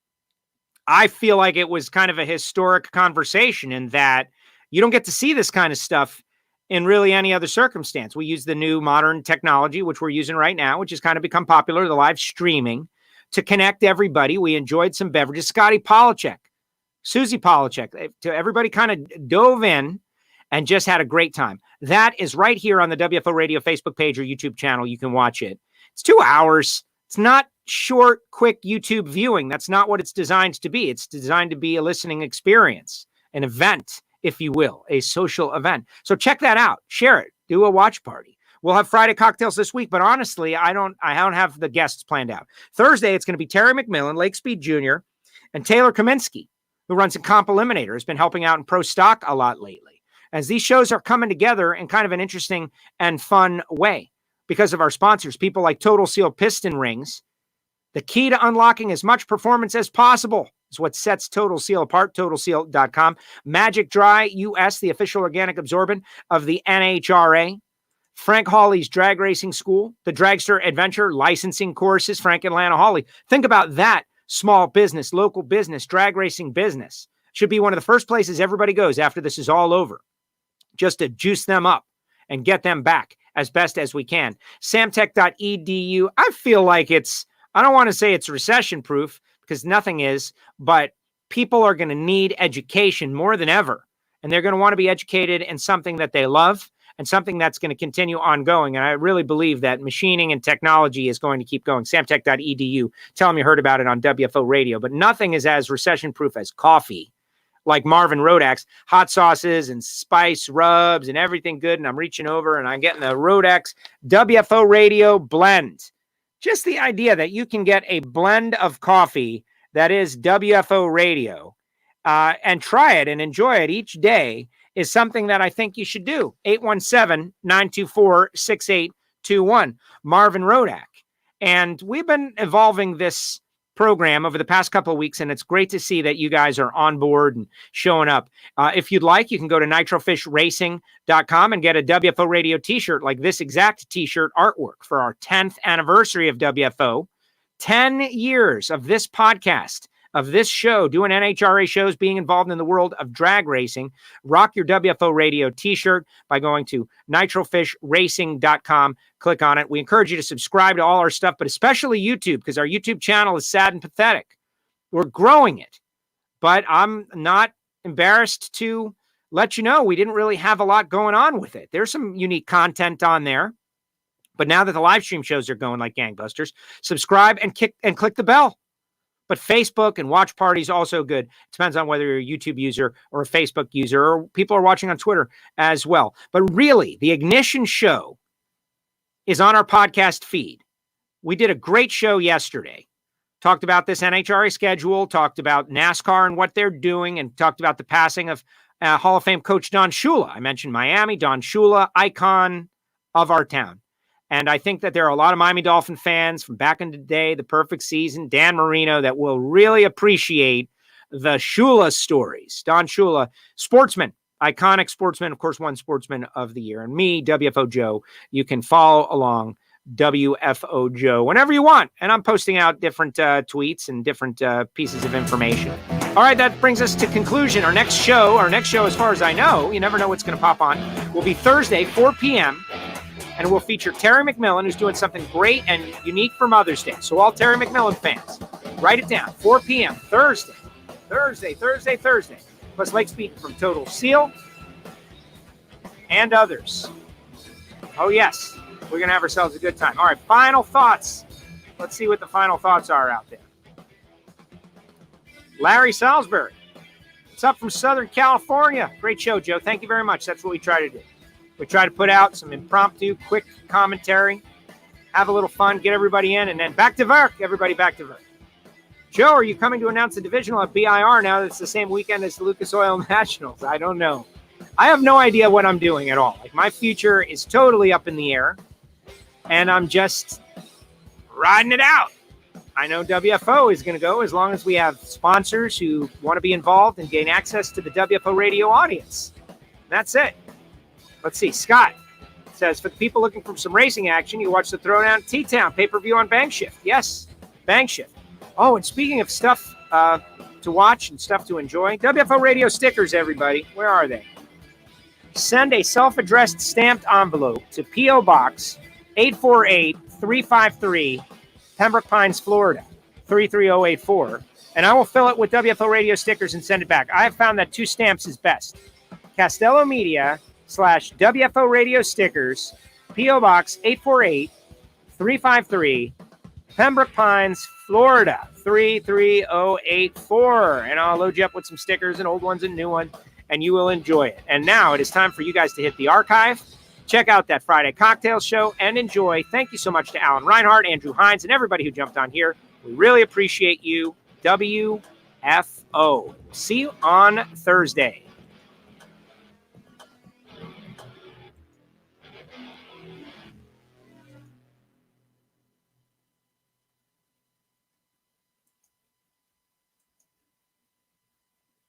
I feel like it was kind of a historic conversation in that you don't get to see this kind of stuff in really any other circumstance. We use the new modern technology, which we're using right now, which has kind of become popular, the live streaming, to connect everybody. We enjoyed some beverages. Scotty Polachek, Susie Polachek, to everybody kind of dove in and just had a great time. That is right here on the WFO Radio Facebook page or YouTube channel. You can watch it. It's 2 hours. It's not short, quick YouTube viewing. That's not what it's designed to be. It's designed to be a listening experience, an event, if you will, a social event. So check that out. Share it. Do a watch party. We'll have Friday cocktails this week, but honestly, I don't have the guests planned out. Thursday, it's going to be Terry McMillan, Lake Speed Jr., and Taylor Kaminsky, who runs a Comp Eliminator, has been helping out in Pro Stock a lot lately. As these shows are coming together in kind of an interesting and fun way because of our sponsors, people like Total Seal Piston Rings. The key to unlocking as much performance as possible is what sets Total Seal apart, totalseal.com. Magic Dry US, the official organic absorbent of the NHRA. Frank Hawley's Drag Racing School, the Dragster Adventure licensing courses, Frank and Lana Hawley. Think about that small business, local business, drag racing business. Should be one of the first places everybody goes after this is all over, just to juice them up and get them back as best as we can. Samtech.edu. I feel like I don't want to say it's recession proof because nothing is, but people are going to need education more than ever. And they're going to want to be educated in something that they love and something that's going to continue ongoing. And I really believe that machining and technology is going to keep going. Samtech.edu. Tell them you heard about it on WFO Radio. But nothing is as recession-proof as coffee, like Marvin Rodax, hot sauces and spice rubs and everything good. And I'm reaching over and I'm getting the Rodax WFO Radio blend. Just the idea that you can get a blend of coffee that is WFO Radio and try it and enjoy it each day is something that I think you should do. 817-924-6821, Marvin Rodak. And we've been evolving this program over the past couple of weeks, and it's great to see that you guys are on board and showing up. If you'd like, you can go to nitrofishracing.com and get a WFO Radio t-shirt like this exact t-shirt artwork for our 10th anniversary of WFO. 10 years of this podcast, of this show, doing NHRA shows, being involved in the world of drag racing. Rock your WFO Radio t-shirt by going to nitrofishracing.com. Click on it. We encourage you to subscribe to all our stuff, but especially YouTube, because our YouTube channel is sad and pathetic. We're growing it, but I'm not embarrassed to let you know we didn't really have a lot going on with it. There's some unique content on there, but now that the live stream shows are going like gangbusters, subscribe and click the bell. But Facebook and watch parties also good. It depends on whether you're a YouTube user or a Facebook user, or people are watching on Twitter as well. But really, the Ignition Show is on our podcast feed. We did a great show yesterday. Talked about this NHRA schedule, talked about NASCAR and what they're doing, and talked about the passing of Hall of Fame coach Don Shula. I mentioned Miami, Don Shula, icon of our town. And I think that there are a lot of Miami Dolphin fans from back in the day, the perfect season, Dan Marino, that will really appreciate the Shula stories. Don Shula, sportsman, iconic sportsman, of course, one sportsman of the year. And me, WFO Joe, you can follow along WFO Joe whenever you want. And I'm posting out different tweets and different pieces of information. All right, that brings us to conclusion. Our next show, as far as I know, you never know what's going to pop on, will be Thursday, 4 p.m., and we'll feature Terry McMillan, who's doing something great and unique for Mother's Day. So all Terry McMillan fans, write it down. 4 p.m. Thursday. Plus Lake Speed from Total Seal and others. Oh, yes. We're going to have ourselves a good time. All right, final thoughts. Let's see what the final thoughts are out there. Larry Salisbury. What's up from Southern California? Great show, Joe. Thank you very much. That's what we try to do. We try to put out some impromptu, quick commentary, have a little fun, get everybody in, and then back to work. Everybody back to work. Joe, are you coming to announce the divisional at BIR now that it's the same weekend as the Lucas Oil Nationals? I don't know. I have no idea what I'm doing at all. Like, my future is totally up in the air, and I'm just riding it out. I know WFO is going to go as long as we have sponsors who want to be involved and gain access to the WFO radio audience. That's it. Let's see. Scott says, for the people looking for some racing action, you watch the Throwdown at T-Town pay-per-view on Bang Shift. Yes, Bang Shift. Oh, and speaking of stuff to watch and stuff to enjoy, WFO radio stickers, everybody. Where are they? Send a self-addressed stamped envelope to P.O. Box 848-353, Pembroke Pines, Florida, 33084, and I will fill it with WFO radio stickers and send it back. I have found that 2 stamps is best. Castello Media / WFO radio stickers, P.O. Box 848-353, Pembroke Pines, Florida, 33084, and I'll load you up with some stickers and old ones and new ones, and you will enjoy it. And now it is time for you guys to hit the archive. Check out that Friday cocktail show and enjoy. Thank you so much to Alan Reinhart, Andrew Hines, and everybody who jumped on here. We really appreciate you. WFO. See you on Thursday.